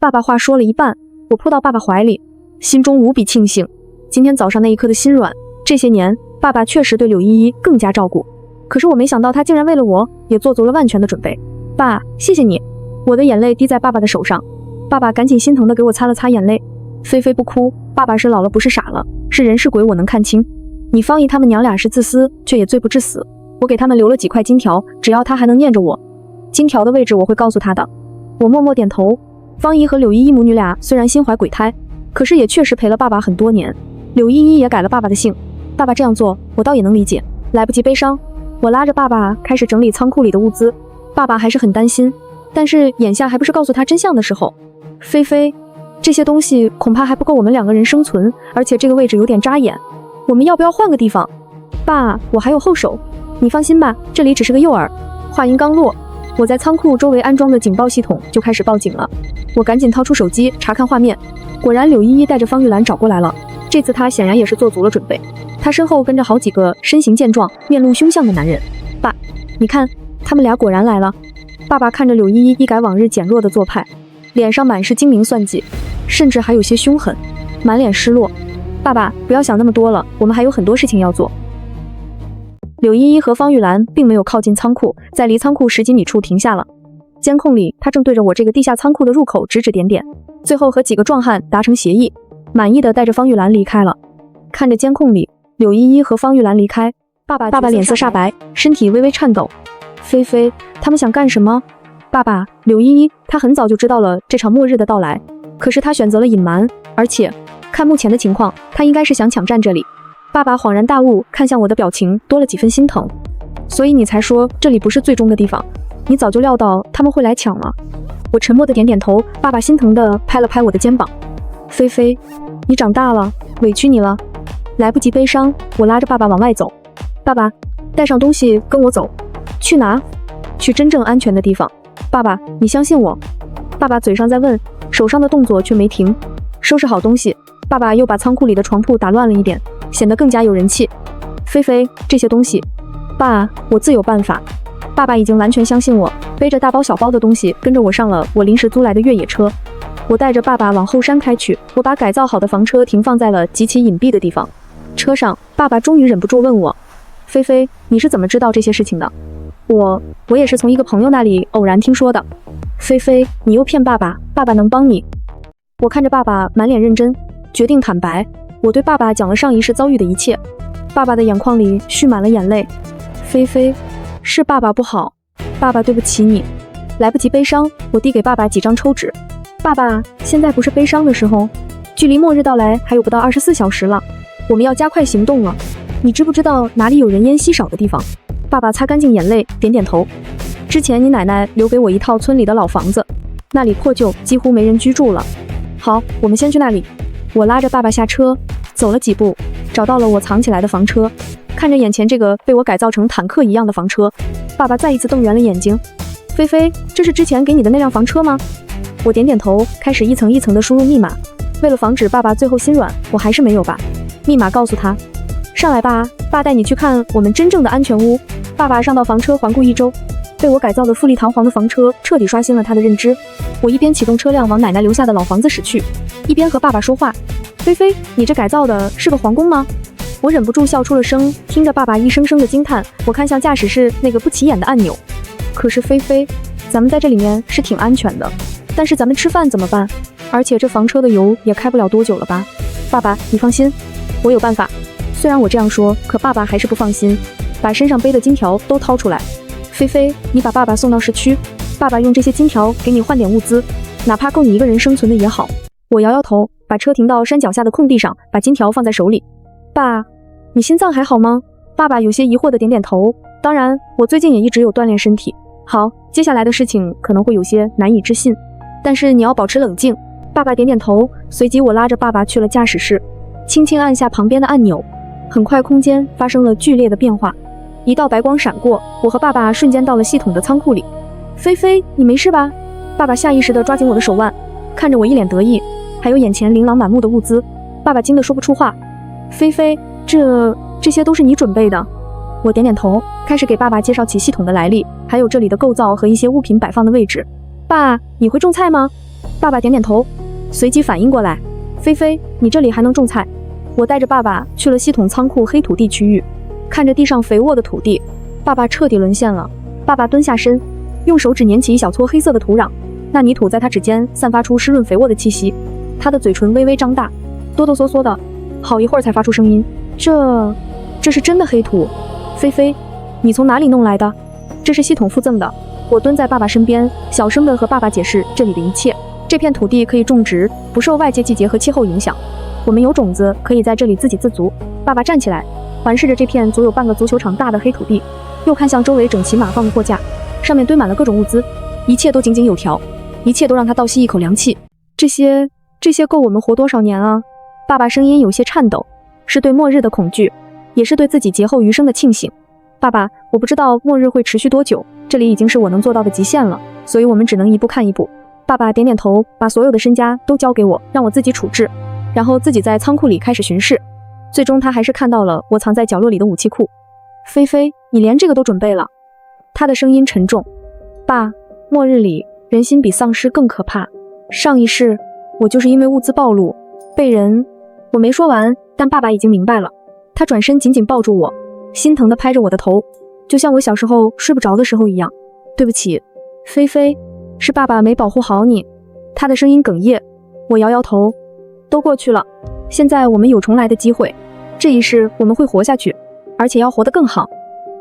爸爸话说了一半，我扑到爸爸怀里，心中无比庆幸，今天早上那一刻的心软。这些年，爸爸确实对柳依依更加照顾，可是我没想到他竟然为了我也做足了万全的准备。爸，谢谢你。我的眼泪滴在爸爸的手上，爸爸赶紧心疼地给我擦了擦眼泪。菲菲不哭，爸爸是老了不是傻了，是人是鬼我能看清。你方姨他们娘俩是自私，却也罪不至死。我给他们留了几块金条，只要他还能念着我，金条的位置我会告诉他的。我默默点头。方姨和柳依依母女俩虽然心怀鬼胎，可是也确实陪了爸爸很多年。柳依依也改了爸爸的姓，爸爸这样做我倒也能理解。来不及悲伤，我拉着爸爸开始整理仓库里的物资。爸爸还是很担心，但是眼下还不是告诉他真相的时候。菲菲，这些东西恐怕还不够我们2个人生存，而且这个位置有点扎眼，我们要不要换个地方？爸，我还有后手，你放心吧，这里只是个诱饵。话音刚落，我在仓库周围安装的警报系统就开始报警了。我赶紧掏出手机查看画面，果然柳依依带着方玉兰找过来了。这次她显然也是做足了准备，她身后跟着好几个身形健壮、面露凶相的男人。爸，你看，他们俩果然来了。爸爸看着柳依依一改往日减弱的做派，脸上满是精明算计，甚至还有些凶狠，满脸失落。爸爸，不要想那么多了，我们还有很多事情要做。柳依依和方玉兰并没有靠近仓库，在离仓库10几米处停下了。监控里，他正对着我这个地下仓库的入口指指点点，最后和几个壮汉达成协议，满意的带着方玉兰离开了。看着监控里柳依依和方玉兰离开，爸爸脸色煞白，身体微微颤抖。菲菲，他们想干什么？爸爸，柳依依她很早就知道了这场末日的到来，可是她选择了隐瞒，而且看目前的情况，她应该是想抢占这里。爸爸恍然大悟，看向我的表情多了几分心疼。所以你才说这里不是最终的地方，你早就料到他们会来抢了。我沉默的点点头，爸爸心疼的拍了拍我的肩膀。菲菲，你长大了，委屈你了。来不及悲伤，我拉着爸爸往外走。爸爸，带上东西跟我走。去哪？去真正安全的地方。爸爸，你相信我。爸爸嘴上在问，手上的动作却没停。收拾好东西，爸爸又把仓库里的床铺打乱了一点，显得更加有人气。菲菲，这些东西，爸，我自有办法。爸爸已经完全相信我，背着大包小包的东西跟着我上了我临时租来的越野车。我带着爸爸往后山开去，我把改造好的房车停放在了极其隐蔽的地方。车上，爸爸终于忍不住问我：菲菲，你是怎么知道这些事情的？我也是从一个朋友那里偶然听说的。菲菲，你又骗爸爸，爸爸能帮你。我看着爸爸满脸认真，决定坦白。我对爸爸讲了上一世遭遇的一切。爸爸的眼眶里蓄满了眼泪。菲菲，是爸爸不好，爸爸对不起你。来不及悲伤，我递给爸爸几张抽纸。爸爸，现在不是悲伤的时候，距离末日到来还有不到24小时了，我们要加快行动了。你知不知道哪里有人烟稀少的地方？爸爸擦干净眼泪，点点头。之前你奶奶留给我一套村里的老房子，那里破旧，几乎没人居住了。好，我们先去那里。我拉着爸爸下车，走了几步，找到了我藏起来的房车。看着眼前这个被我改造成坦克一样的房车，爸爸再一次瞪圆了眼睛。菲菲，这是之前给你的那辆房车吗？我点点头，开始一层一层的输入密码。为了防止爸爸最后心软，我还是没有把密码告诉他。上来吧，爸带你去看我们真正的安全屋。爸爸上到房车环顾一周，被我改造的富丽堂皇的房车彻底刷新了他的认知。我一边启动车辆往奶奶留下的老房子驶去，一边和爸爸说话。菲菲，你这改造的是个皇宫吗？我忍不住笑出了声，听着爸爸一声声的惊叹，我看向驾驶室那个不起眼的按钮。可是菲菲，咱们在这里面是挺安全的，但是咱们吃饭怎么办？而且这房车的油也开不了多久了吧？爸爸，你放心，我有办法。虽然我这样说，可爸爸还是不放心，把身上背的金条都掏出来。菲菲，你把爸爸送到市区，爸爸用这些金条给你换点物资，哪怕够你一个人生存的也好。我摇摇头，把车停到山脚下的空地上，把金条放在手里。爸，你心脏还好吗？爸爸有些疑惑的点点头。当然，我最近也一直有锻炼身体。好，接下来的事情可能会有些难以置信，但是你要保持冷静。爸爸点点头，随即我拉着爸爸去了驾驶室，轻轻按下旁边的按钮。很快，空间发生了剧烈的变化，一道白光闪过，我和爸爸瞬间到了系统的仓库里。菲菲，你没事吧？爸爸下意识地抓紧我的手腕，看着我一脸得意，还有眼前琳琅满目的物资，爸爸惊得说不出话。菲菲，这些都是你准备的？我点点头，开始给爸爸介绍起系统的来历，还有这里的构造和一些物品摆放的位置。爸，你会种菜吗？爸爸点点头，随即反应过来，菲菲，你这里还能种菜？我带着爸爸去了系统仓库黑土地区域，看着地上肥沃的土地，爸爸彻底沦陷了。爸爸蹲下身，用手指捻起一小撮黑色的土壤，那泥土在他指尖散发出湿润肥沃的气息。他的嘴唇微微张大，哆哆嗦嗦的，好一会儿才发出声音。这是真的黑土。菲菲，你从哪里弄来的？这是系统附赠的。我蹲在爸爸身边，小声地和爸爸解释这里的一切。这片土地可以种植，不受外界季节和气候影响。我们有种子，可以在这里自给自足。爸爸站起来，环视着这片足有半个足球场大的黑土地，又看向周围整齐码放的货架，上面堆满了各种物资，一切都井井有条，一切都让他倒吸一口凉气。这些够我们活多少年啊？爸爸声音有些颤抖，是对末日的恐惧，也是对自己劫后余生的庆幸。爸爸，我不知道末日会持续多久，这里已经是我能做到的极限了，所以我们只能一步看一步。爸爸点点头，把所有的身家都交给我，让我自己处置，然后自己在仓库里开始巡视。最终他还是看到了我藏在角落里的武器库。菲菲，你连这个都准备了？他的声音沉重。爸，末日里人心比丧尸更可怕。上一世我就是因为物资暴露被人……我没说完，但爸爸已经明白了。他转身紧紧抱住我，心疼地拍着我的头，就像我小时候睡不着的时候一样。对不起，菲菲，是爸爸没保护好你。他的声音哽咽。我摇摇头，都过去了，现在我们有重来的机会。这一世我们会活下去，而且要活得更好。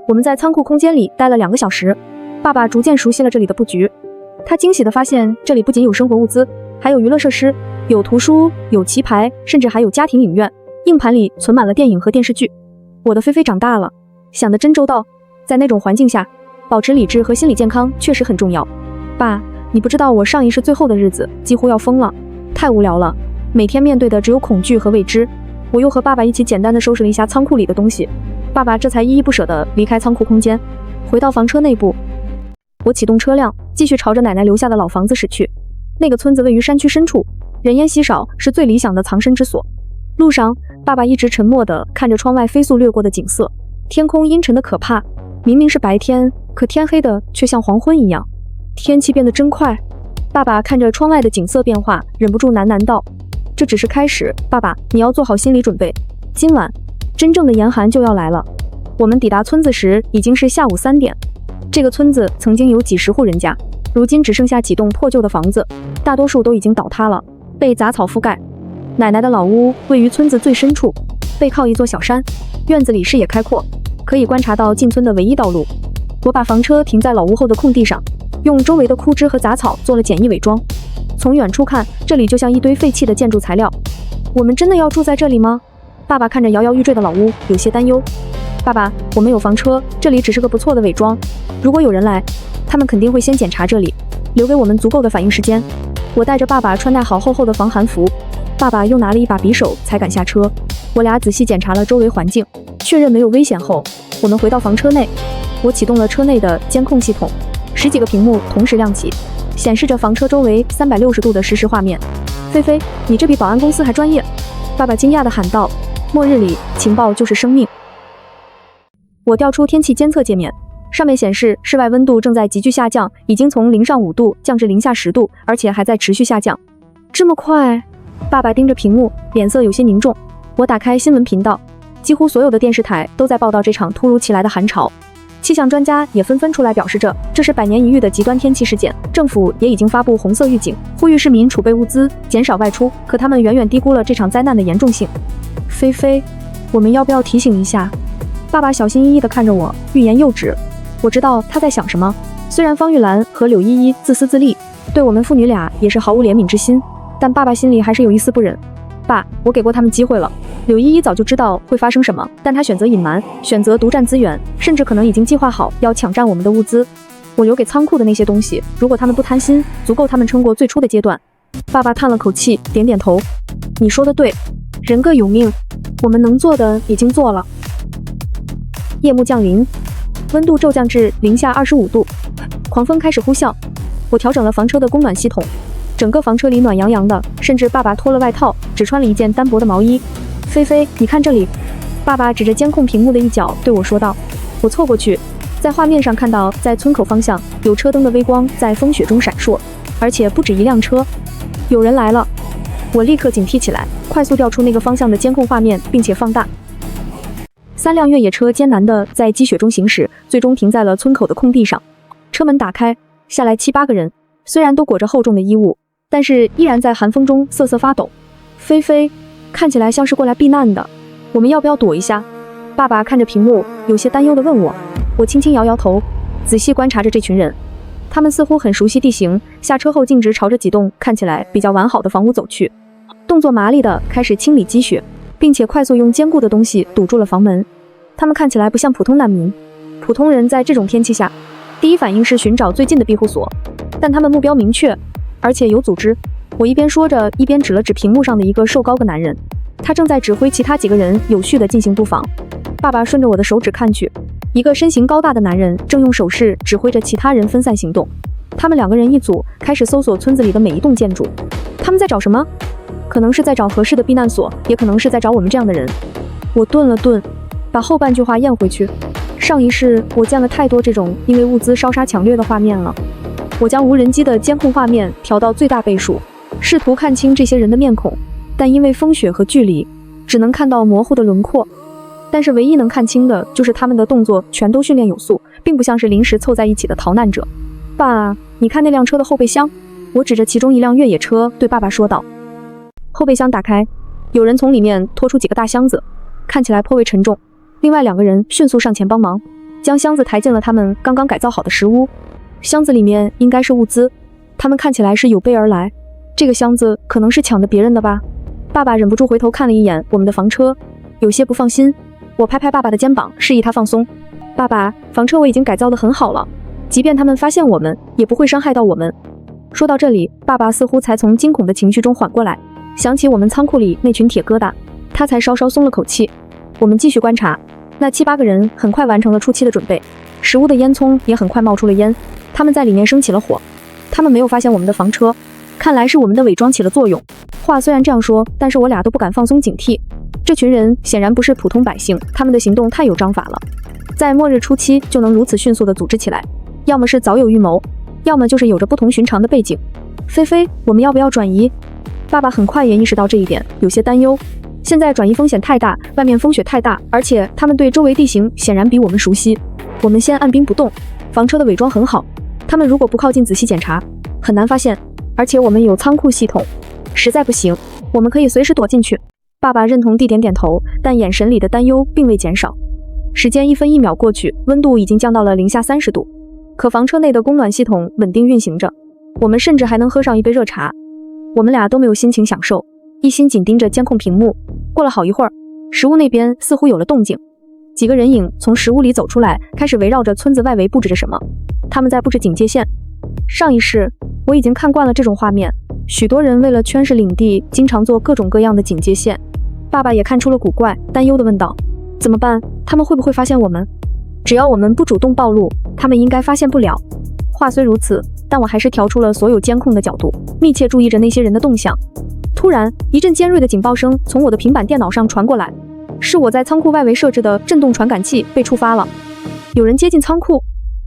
我们在仓库空间里待了2个小时，爸爸逐渐熟悉了这里的布局。他惊喜地发现，这里不仅有生活物资，还有娱乐设施，有图书，有棋牌，甚至还有家庭影院。硬盘里存满了电影和电视剧。我的菲菲长大了，想得真周到。在那种环境下，保持理智和心理健康确实很重要。爸，你不知道我上一世最后的日子几乎要疯了，太无聊了，每天面对的只有恐惧和未知。我又和爸爸一起简单的收拾了一下仓库里的东西，爸爸这才依依不舍地离开仓库空间，回到房车内部。我启动车辆，继续朝着奶奶留下的老房子驶去。那个村子位于山区深处，人烟稀少，是最理想的藏身之所。路上，爸爸一直沉默地看着窗外飞速掠过的景色，天空阴沉得可怕。明明是白天，可天黑的却像黄昏一样。天气变得真快。爸爸看着窗外的景色变化，忍不住喃喃道：“这只是开始，爸爸，你要做好心理准备。今晚，真正的严寒就要来了。”我们抵达村子时已经是下午3点。这个村子曾经有几十户人家，如今只剩下几栋破旧的房子，大多数都已经倒塌了，被杂草覆盖。奶奶的老屋位于村子最深处，背靠一座小山，院子里视野开阔，可以观察到进村的唯一道路。我把房车停在老屋后的空地上，用周围的枯枝和杂草做了简易伪装。从远处看，这里就像一堆废弃的建筑材料。我们真的要住在这里吗？爸爸看着摇摇欲坠的老屋，有些担忧。爸爸，我们有房车，这里只是个不错的伪装。如果有人来，他们肯定会先检查这里，留给我们足够的反应时间。我带着爸爸穿戴好厚厚的防寒服，爸爸又拿了一把匕首才敢下车。我俩仔细检查了周围环境，确认没有危险后，我们回到房车内。我启动了车内的监控系统，10几个屏幕同时亮起，显示着房车周围360度的实时画面。菲菲，你这比保安公司还专业！爸爸惊讶地喊道。末日里，情报就是生命。我调出天气监测界面，上面显示室外温度正在急剧下降，已经从0上5度降至0下10度，而且还在持续下降。这么快？爸爸盯着屏幕，脸色有些凝重。我打开新闻频道，几乎所有的电视台都在报道这场突如其来的寒潮。气象专家也纷纷出来表示着，这是100年一遇的极端天气事件。政府也已经发布红色预警，呼吁市民储备物资，减少外出。可他们远远低估了这场灾难的严重性。菲菲，我们要不要提醒一下？爸爸小心翼翼地看着我，欲言又止。我知道他在想什么。虽然方玉兰和柳依依自私自利，对我们父女俩也是毫无怜悯之心，但爸爸心里还是有一丝不忍。爸，我给过他们机会了。柳依依早就知道会发生什么，但她选择隐瞒，选择独占资源，甚至可能已经计划好要抢占我们的物资。我留给仓库的那些东西，如果他们不贪心，足够他们撑过最初的阶段。爸爸叹了口气，点点头。你说的对，人各有命，我们能做的已经做了。夜幕降临，温度骤降至0下25度，狂风开始呼啸。我调整了房车的供暖系统，整个房车里暖洋洋的，甚至爸爸脱了外套，只穿了一件单薄的毛衣。菲菲，你看这里。爸爸指着监控屏幕的一角对我说道。我凑过去，在画面上看到，在村口方向有车灯的微光在风雪中闪烁，而且不止一辆车。有人来了！我立刻警惕起来，快速调出那个方向的监控画面，并且放大。3辆越野车艰难地在积雪中行驶，最终停在了村口的空地上。车门打开，下来7、8个人，虽然都裹着厚重的衣物，但是依然在寒风中瑟瑟发抖。菲菲看起来像是过来避难的，我们要不要躲一下？爸爸看着屏幕，有些担忧地问我。我轻轻摇摇头，仔细观察着这群人，他们似乎很熟悉地形，下车后径直朝着几栋看起来比较完好的房屋走去，动作麻利地开始清理积雪，并且快速用坚固的东西堵住了房门。他们看起来不像普通难民，普通人在这种天气下，第一反应是寻找最近的庇护所，但他们目标明确，而且有组织。我一边说着，一边指了指屏幕上的一个瘦高个男人，他正在指挥其他几个人有序地进行布防。爸爸顺着我的手指看去，一个身形高大的男人正用手势指挥着其他人分散行动。他们2个人一组，开始搜索村子里的每一栋建筑。他们在找什么？可能是在找合适的避难所，也可能是在找我们这样的人。我顿了顿，把后半句话咽回去。上一世我见了太多这种因为物资烧杀抢掠的画面了。我将无人机的监控画面调到最大倍数，试图看清这些人的面孔，但因为风雪和距离，只能看到模糊的轮廓。但是唯一能看清的就是他们的动作全都训练有素，并不像是临时凑在一起的逃难者。爸，你看那辆车的后备箱。我指着其中一辆越野车对爸爸说道。后备箱打开，有人从里面拖出几个大箱子，看起来颇为沉重。另外2个人迅速上前帮忙，将箱子抬进了他们刚刚改造好的石屋。箱子里面应该是物资，他们看起来是有备而来。这个箱子可能是抢的别人的吧？爸爸忍不住回头看了一眼我们的房车，有些不放心。我拍拍爸爸的肩膀，示意他放松。爸爸，房车我已经改造得很好了，即便他们发现我们，也不会伤害到我们。说到这里，爸爸似乎才从惊恐的情绪中缓过来，想起我们仓库里那群铁疙瘩，他才稍稍松了口气。我们继续观察，那7、8个人很快完成了初期的准备，食物的烟囱也很快冒出了烟，他们在里面生起了火。他们没有发现我们的房车，看来是我们的伪装起了作用。话虽然这样说，但是我俩都不敢放松警惕。这群人显然不是普通百姓，他们的行动太有章法了，在末日初期就能如此迅速地组织起来，要么是早有预谋，要么就是有着不同寻常的背景。菲菲，我们要不要转移？爸爸很快也意识到这一点，有些担忧。现在转移风险太大，外面风雪太大，而且他们对周围地形显然比我们熟悉。我们先按兵不动，房车的伪装很好，他们如果不靠近仔细检查，很难发现。而且我们有仓库系统，实在不行，我们可以随时躲进去。爸爸认同地点点头，但眼神里的担忧并未减少。时间1分1秒过去，温度已经降到了-30度，可房车内的供暖系统稳定运行着，我们甚至还能喝上一杯热茶。我们俩都没有心情享受，一心紧盯着监控屏幕。过了好一会儿，食物那边似乎有了动静，几个人影从食物里走出来，开始围绕着村子外围布置着什么。他们在布置警戒线。上一世我已经看惯了这种画面，许多人为了圈视领地，经常做各种各样的警戒线。爸爸也看出了古怪，担忧地问道：怎么办？他们会不会发现我们？只要我们不主动暴露，他们应该发现不了。话虽如此，但我还是调出了所有监控的角度，密切注意着那些人的动向。突然，一阵尖锐的警报声从我的平板电脑上传过来，是我在仓库外围设置的震动传感器被触发了。有人接近仓库。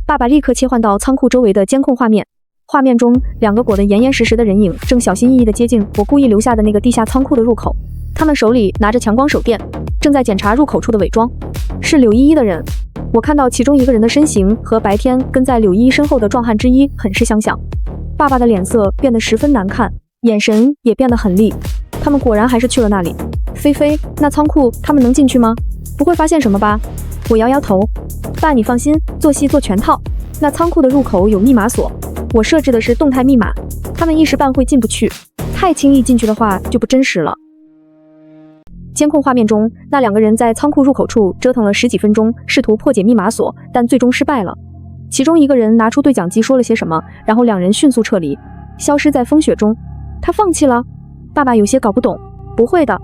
爸爸立刻切换到仓库周围的监控画面，画面中2个裹得严严实实的人影正小心翼翼地接近我故意留下的那个地下仓库的入口，他们手里拿着强光手电，正在检查入口处的伪装。是柳依依的人，我看到其中一个人的身形和白天跟在柳依依身后的壮汉之一很是相像。爸爸的脸色变得十分难看，眼神也变得很厉。他们果然还是去了那里。菲菲，那仓库他们能进去吗？不会发现什么吧？我摇摇头。爸，你放心，做戏做全套。那仓库的入口有密码锁，我设置的是动态密码，他们一时半会进不去，太轻易进去的话就不真实了。监控画面中，那2个人在仓库入口处折腾了10几分钟，试图破解密码锁，但最终失败了。其中一个人拿出对讲机说了些什么，然后2人迅速撤离，消失在风雪中。他放弃了？爸爸有些搞不懂。不会的，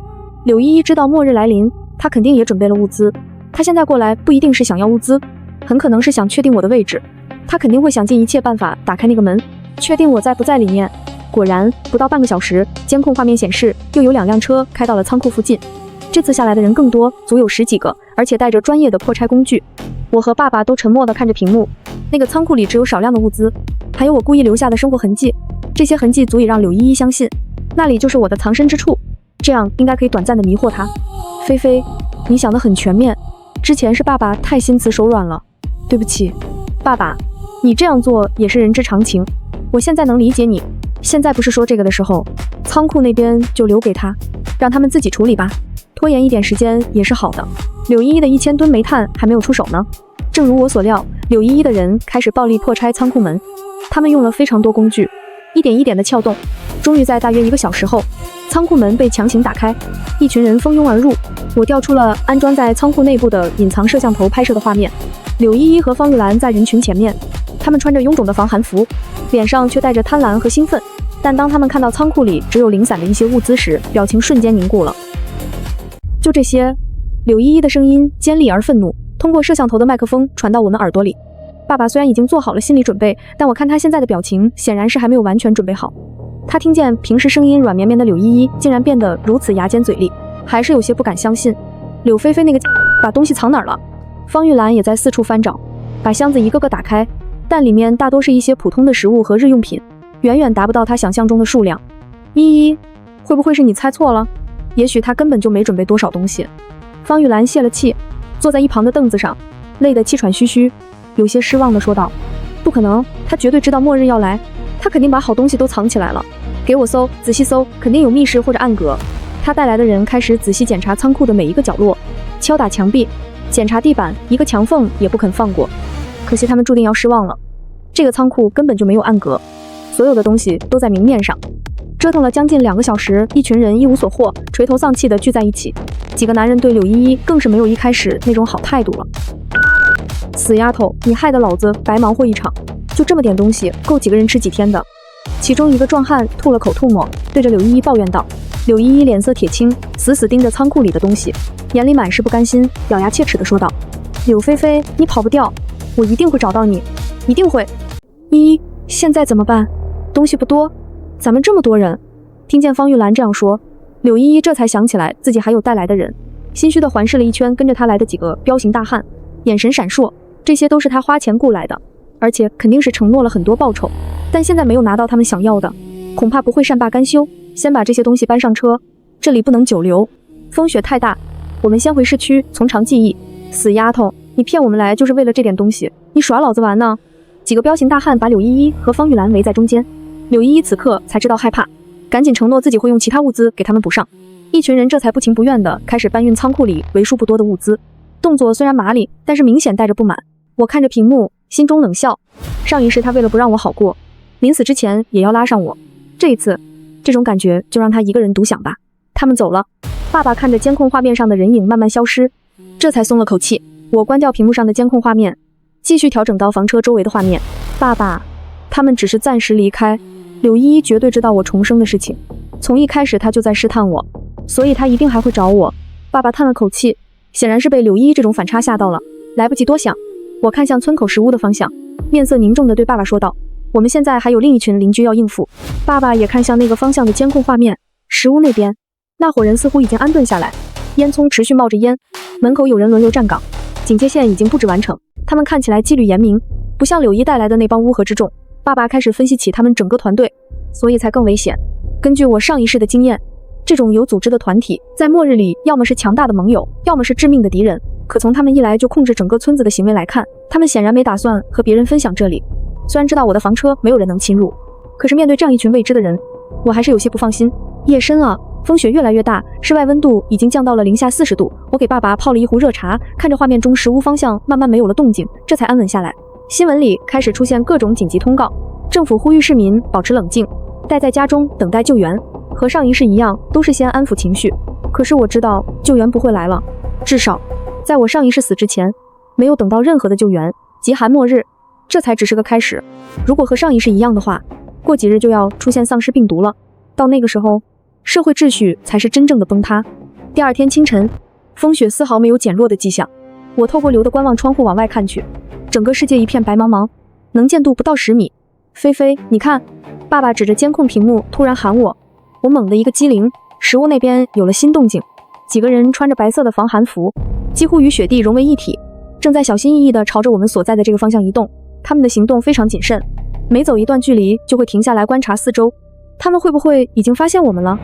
柳依依知道末日来临，她肯定也准备了物资。她现在过来不一定是想要物资，很可能是想确定我的位置。她肯定会想尽一切办法打开那个门，确定我在不在里面。果然，不到半个小时，监控画面显示又有2辆车开到了仓库附近。这次下来的人更多，足有10几个，而且带着专业的破拆工具。我和爸爸都沉默地看着屏幕。那个仓库里只有少量的物资，还有我故意留下的生活痕迹。这些痕迹足以让柳依依相信，那里就是我的藏身之处。这样应该可以短暂地迷惑她。菲菲，你想得很全面。之前是爸爸太心慈手软了，对不起，爸爸。你这样做也是人之常情，我现在能理解你。现在不是说这个的时候，仓库那边就留给他，让他们自己处理吧。拖延一点时间也是好的。柳依依的1000吨煤炭还没有出手呢。正如我所料，柳依依的人开始暴力破拆仓库门，他们用了非常多工具，一点一点的撬动，终于在大约1个小时后，仓库门被强行打开，一群人蜂拥而入。我调出了安装在仓库内部的隐藏摄像头拍摄的画面。柳依依和方玉兰在人群前面，他们穿着臃肿的防寒服，脸上却带着贪婪和兴奋。但当他们看到仓库里只有零散的一些物资时，表情瞬间凝固了。就这些，柳依依的声音尖利而愤怒，通过摄像头的麦克风传到我们耳朵里。爸爸虽然已经做好了心理准备，但我看他现在的表情显然是还没有完全准备好。他听见平时声音软绵绵的柳依依竟然变得如此牙尖嘴利，还是有些不敢相信。柳菲菲那个把东西藏哪儿了？方玉兰也在四处翻找，把箱子一个个打开，但里面大多是一些普通的食物和日用品，远远达不到他想象中的数量。依依，会不会是你猜错了？也许他根本就没准备多少东西。方玉兰泄了气，坐在一旁的凳子上，累得气喘吁吁，有些失望地说道：不可能，他绝对知道末日要来，他肯定把好东西都藏起来了。给我搜，仔细搜，肯定有密室或者暗格。他带来的人开始仔细检查仓库的每一个角落，敲打墙壁，检查地板，一个墙缝也不肯放过。可惜他们注定要失望了，这个仓库根本就没有暗格，所有的东西都在明面上。折腾了将近2个小时，一群人一无所获，垂头丧气地聚在一起。几个男人对柳依依更是没有一开始那种好态度了。死丫头，你害得老子白忙活一场，就这么点东西，够几个人吃几天的。其中一个壮汉吐了口吐沫，对着柳依依抱怨道。柳依依脸色铁青，死死盯着仓库里的东西，眼里满是不甘心，咬牙切齿地说道：“柳菲菲，你跑不掉，我一定会找到你，一定会。依依，现在怎么办？东西不多，咱们这么多人。”听见方玉兰这样说，柳依依这才想起来自己还有带来的人，心虚地环视了一圈跟着她来的几个彪形大汉，眼神闪烁，这些都是她花钱雇来的，而且肯定是承诺了很多报酬，但现在没有拿到他们想要的，恐怕不会善罢甘休。先把这些东西搬上车，这里不能久留，风雪太大，我们先回市区从长计议。死丫头，你骗我们来就是为了这点东西，你耍老子玩呢？几个彪形大汉把柳依依和方玉兰围在中间，柳依依此刻才知道害怕，赶紧承诺自己会用其他物资给他们补上。一群人这才不情不愿地开始搬运仓库里为数不多的物资，动作虽然麻利，但是明显带着不满。我看着屏幕，心中冷笑，上一世他为了不让我好过，临死之前也要拉上我，这一次这种感觉就让他一个人独享吧。他们走了，爸爸看着监控画面上的人影慢慢消失，这才松了口气。我关掉屏幕上的监控画面，继续调整到房车周围的画面。爸爸，他们只是暂时离开，柳依依绝对知道我重生的事情，从一开始他就在试探我，所以他一定还会找我。爸爸叹了口气，显然是被柳依依这种反差吓到了，来不及多想，我看向村口石屋的方向，面色凝重地对爸爸说道：“我们现在还有另一群邻居要应付。”爸爸也看向那个方向的监控画面，石屋那边，那伙人似乎已经安顿下来，烟囱持续冒着烟，门口有人轮流站岗，警戒线已经布置完成。他们看起来纪律严明，不像柳依带来的那帮乌合之众。爸爸开始分析起他们整个团队，所以才更危险。根据我上一世的经验，这种有组织的团体在末日里要么是强大的盟友，要么是致命的敌人。可从他们一来就控制整个村子的行为来看，他们显然没打算和别人分享这里。虽然知道我的房车没有人能侵入，可是面对这样一群未知的人，我还是有些不放心。夜深了，风雪越来越大，室外温度已经降到了-40度。我给爸爸泡了一壶热茶，看着画面中石屋方向慢慢没有了动静，这才安稳下来。新闻里开始出现各种紧急通告，政府呼吁市民保持冷静，待在家中等待救援。和上一世一样，都是先安抚情绪。可是我知道救援不会来了，至少在我上一世死之前，没有等到任何的救援。极寒末日，这才只是个开始。如果和上一世一样的话，过几日就要出现丧尸病毒了。到那个时候，社会秩序才是真正的崩塌。第二天清晨，风雪丝毫没有减弱的迹象。我透过流的观望窗户往外看去，整个世界一片白茫茫，能见度不到10米。菲菲，你看，爸爸指着监控屏幕突然喊我。我猛地一个机灵，石屋那边有了新动静，几个人穿着白色的防寒服，几乎与雪地融为一体，正在小心翼翼地朝着我们所在的这个方向移动。他们的行动非常谨慎，每走一段距离就会停下来观察四周。他们会不会已经发现我们了？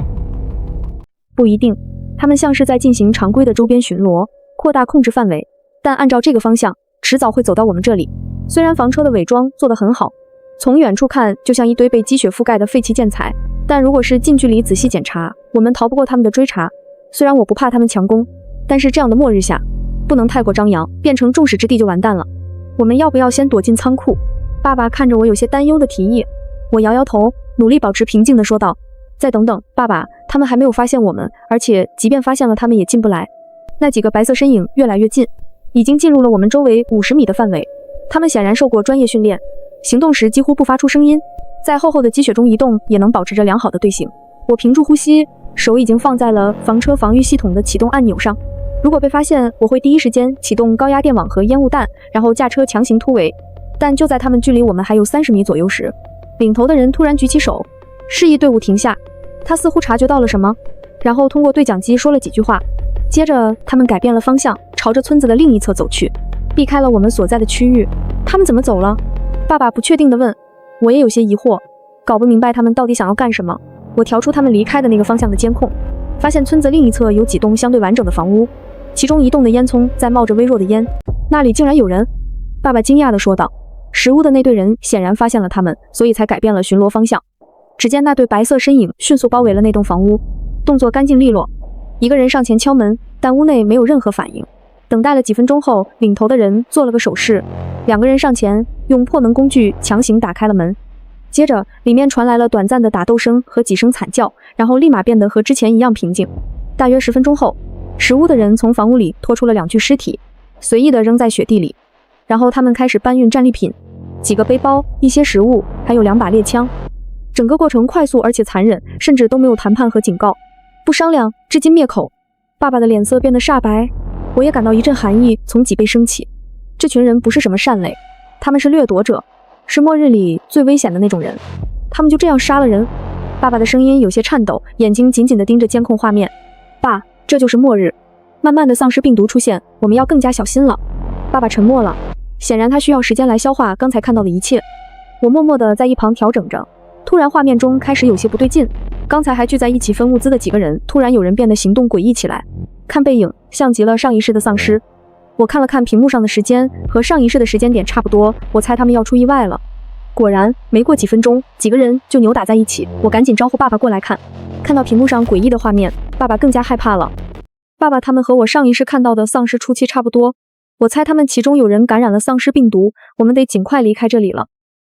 不一定，他们像是在进行常规的周边巡逻，扩大控制范围，但按照这个方向，迟早会走到我们这里。虽然房车的伪装做得很好，从远处看就像一堆被积雪覆盖的废弃建材，但如果是近距离仔细检查，我们逃不过他们的追查。虽然我不怕他们强攻，但是这样的末日下，不能太过张扬，变成众矢之的就完蛋了。我们要不要先躲进仓库？爸爸看着我有些担忧的提议。我摇摇头，努力保持平静的说道：再等等，爸爸，他们还没有发现我们，而且即便发现了，他们也进不来。那几个白色身影越来越近，已经进入了我们周围50米的范围。他们显然受过专业训练，行动时几乎不发出声音，在厚厚的积雪中移动也能保持着良好的队形。我屏住呼吸，手已经放在了房车防御系统的启动按钮上。如果被发现，我会第一时间启动高压电网和烟雾弹，然后驾车强行突围。但就在他们距离我们还有30米左右时，领头的人突然举起手，示意队伍停下。他似乎察觉到了什么，然后通过对讲机说了几句话。接着他们改变了方向，朝着村子的另一侧走去，避开了我们所在的区域。他们怎么走了？爸爸不确定地问。我也有些疑惑，搞不明白他们到底想要干什么。我调出他们离开的那个方向的监控，发现村子另一侧有几栋相对完整的房屋，其中一栋的烟囱在冒着微弱的烟，那里竟然有人。爸爸惊讶地说道。石屋的那队人显然发现了他们，所以才改变了巡逻方向。只见那对白色身影迅速包围了那栋房屋，动作干净利落。一个人上前敲门，但屋内没有任何反应。等待了几分钟后，领头的人做了个手势，2个人上前用破门工具强行打开了门。接着里面传来了短暂的打斗声和几声惨叫，然后立马变得和之前一样平静。大约10分钟后，石屋的人从房屋里拖出了2具尸体，随意地扔在雪地里。然后他们开始搬运战利品，几个背包、一些食物，还有2把猎枪。整个过程快速而且残忍，甚至都没有谈判和警告，不商量，至今灭口。爸爸的脸色变得煞白，我也感到一阵寒意从脊背升起。这群人不是什么善类，他们是掠夺者，是末日里最危险的那种人。他们就这样杀了人。爸爸的声音有些颤抖，眼睛紧紧地盯着监控画面。爸，这就是末日。慢慢的丧尸病毒出现，我们要更加小心了。爸爸沉默了，显然他需要时间来消化刚才看到的一切。我默默地在一旁调整着。突然画面中开始有些不对劲，刚才还聚在一起分物资的几个人，突然有人变得行动诡异起来。看背影，像极了上一世的丧尸。我看了看屏幕上的时间，和上一世的时间点差不多，我猜他们要出意外了。果然，没过几分钟，几个人就扭打在一起。我赶紧招呼爸爸过来看。看到屏幕上诡异的画面，爸爸更加害怕了。爸爸他们和我上一世看到的丧尸初期差不多，我猜他们其中有人感染了丧尸病毒，我们得尽快离开这里了。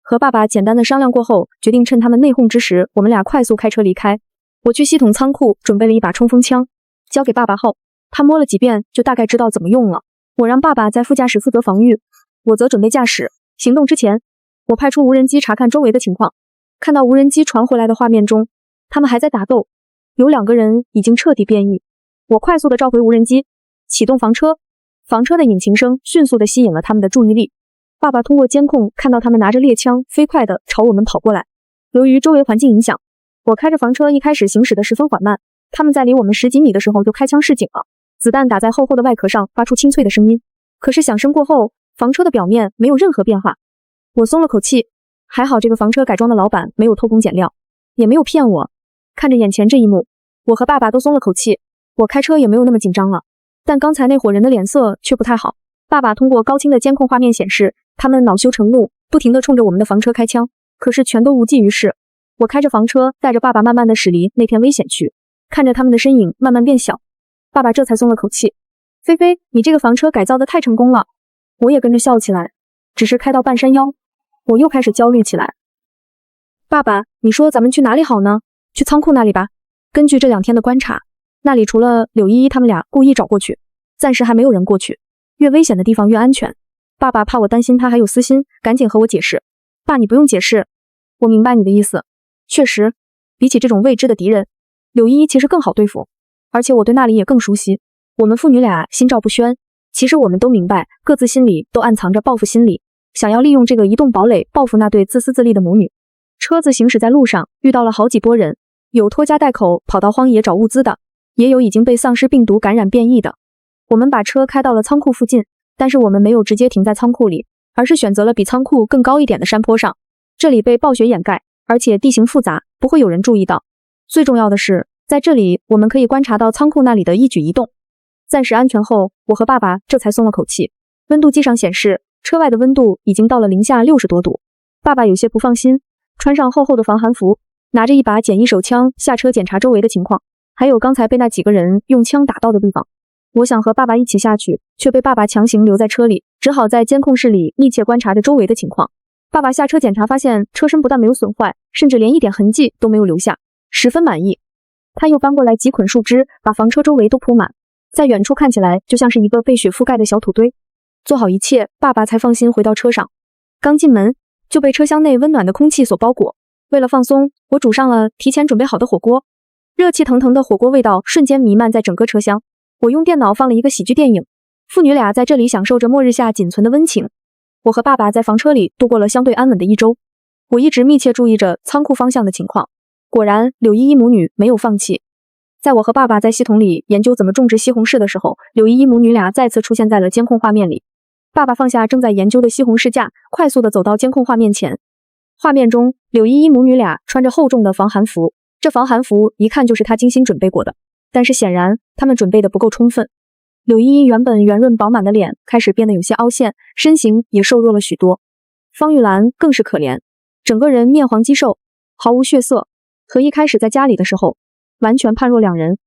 和爸爸简单的商量过后，决定趁他们内讧之时，我们俩快速开车离开。我去系统仓库准备了一把冲锋枪，交给爸爸后，他摸了几遍就大概知道怎么用了。我让爸爸在副驾驶负责防御，我则准备驾驶。行动之前，我派出无人机查看周围的情况。看到无人机传回来的画面中，他们还在打斗，有2个人已经彻底变异。我快速的召回无人机，启动房车。房车的引擎声迅速的吸引了他们的注意力。爸爸通过监控看到他们拿着猎枪飞快的朝我们跑过来。由于周围环境影响，我开着房车一开始行驶的十分缓慢。他们在离我们10几米的时候就开枪示警了，子弹打在厚厚的外壳上，发出清脆的声音。可是响声过后，房车的表面没有任何变化。我松了口气，还好这个房车改装的老板没有偷工减料，也没有骗我。看着眼前这一幕，我和爸爸都松了口气。我开车也没有那么紧张了，但刚才那伙人的脸色却不太好。爸爸通过高清的监控画面显示，他们恼羞成怒，不停地冲着我们的房车开枪，可是全都无济于事。我开着房车带着爸爸慢慢地驶离那片危险区，看着他们的身影慢慢变小，爸爸这才松了口气。菲菲，你这个房车改造的太成功了。我也跟着笑起来，只是开到半山腰，我又开始焦虑起来。爸爸，你说咱们去哪里好呢？去仓库那里吧。根据这2天的观察，那里除了柳依依他们俩故意找过去，暂时还没有人过去。越危险的地方越安全。爸爸怕我担心他还有私心，赶紧和我解释。爸，你不用解释，我明白你的意思。确实，比起这种未知的敌人，柳依依其实更好对付，而且我对那里也更熟悉。我们父女俩心照不宣，其实我们都明白，各自心里都暗藏着报复心理，想要利用这个移动堡垒报复那对自私自利的母女。车子行驶在路上，遇到了好几拨人，有拖家带口跑到荒野找物资的，也有已经被丧尸病毒感染变异的。我们把车开到了仓库附近，但是我们没有直接停在仓库里，而是选择了比仓库更高一点的山坡上。这里被暴雪掩盖，而且地形复杂，不会有人注意到。最重要的是，在这里我们可以观察到仓库那里的一举一动。暂时安全后，我和爸爸这才松了口气。温度计上显示，车外的温度已经到了零下60多度。爸爸有些不放心，穿上厚厚的防寒服，拿着一把简易手枪下车检查周围的情况，还有刚才被那几个人用枪打到的地方。我想和爸爸一起下去，却被爸爸强行留在车里，只好在监控室里密切观察着周围的情况。爸爸下车检查发现，车身不但没有损坏，甚至连一点痕迹都没有留下，十分满意。他又搬过来几捆树枝，把房车周围都铺满，在远处看起来就像是一个被雪覆盖的小土堆。做好一切，爸爸才放心回到车上。刚进门就被车厢内温暖的空气所包裹。为了放松，我煮上了提前准备好的火锅，热气腾腾的火锅味道瞬间弥漫在整个车厢。我用电脑放了一个喜剧电影，父女俩在这里享受着末日下仅存的温情。我和爸爸在房车里度过了相对安稳的一周。我一直密切注意着仓库方向的情况，果然柳依依母女没有放弃。在我和爸爸在系统里研究怎么种植西红柿的时候，柳依依母女俩再次出现在了监控画面里。爸爸放下正在研究的西红柿架，快速地走到监控画面前。画面中，柳依依母女俩穿着厚重的防寒服，这防寒服一看就是她精心准备过的，但是显然她们准备的不够充分。柳依依原本圆润饱满的脸开始变得有些凹陷，身形也瘦弱了许多。方玉兰更是可怜，整个人面黄肌瘦，毫无血色，和一开始在家里的时候完全判若两人。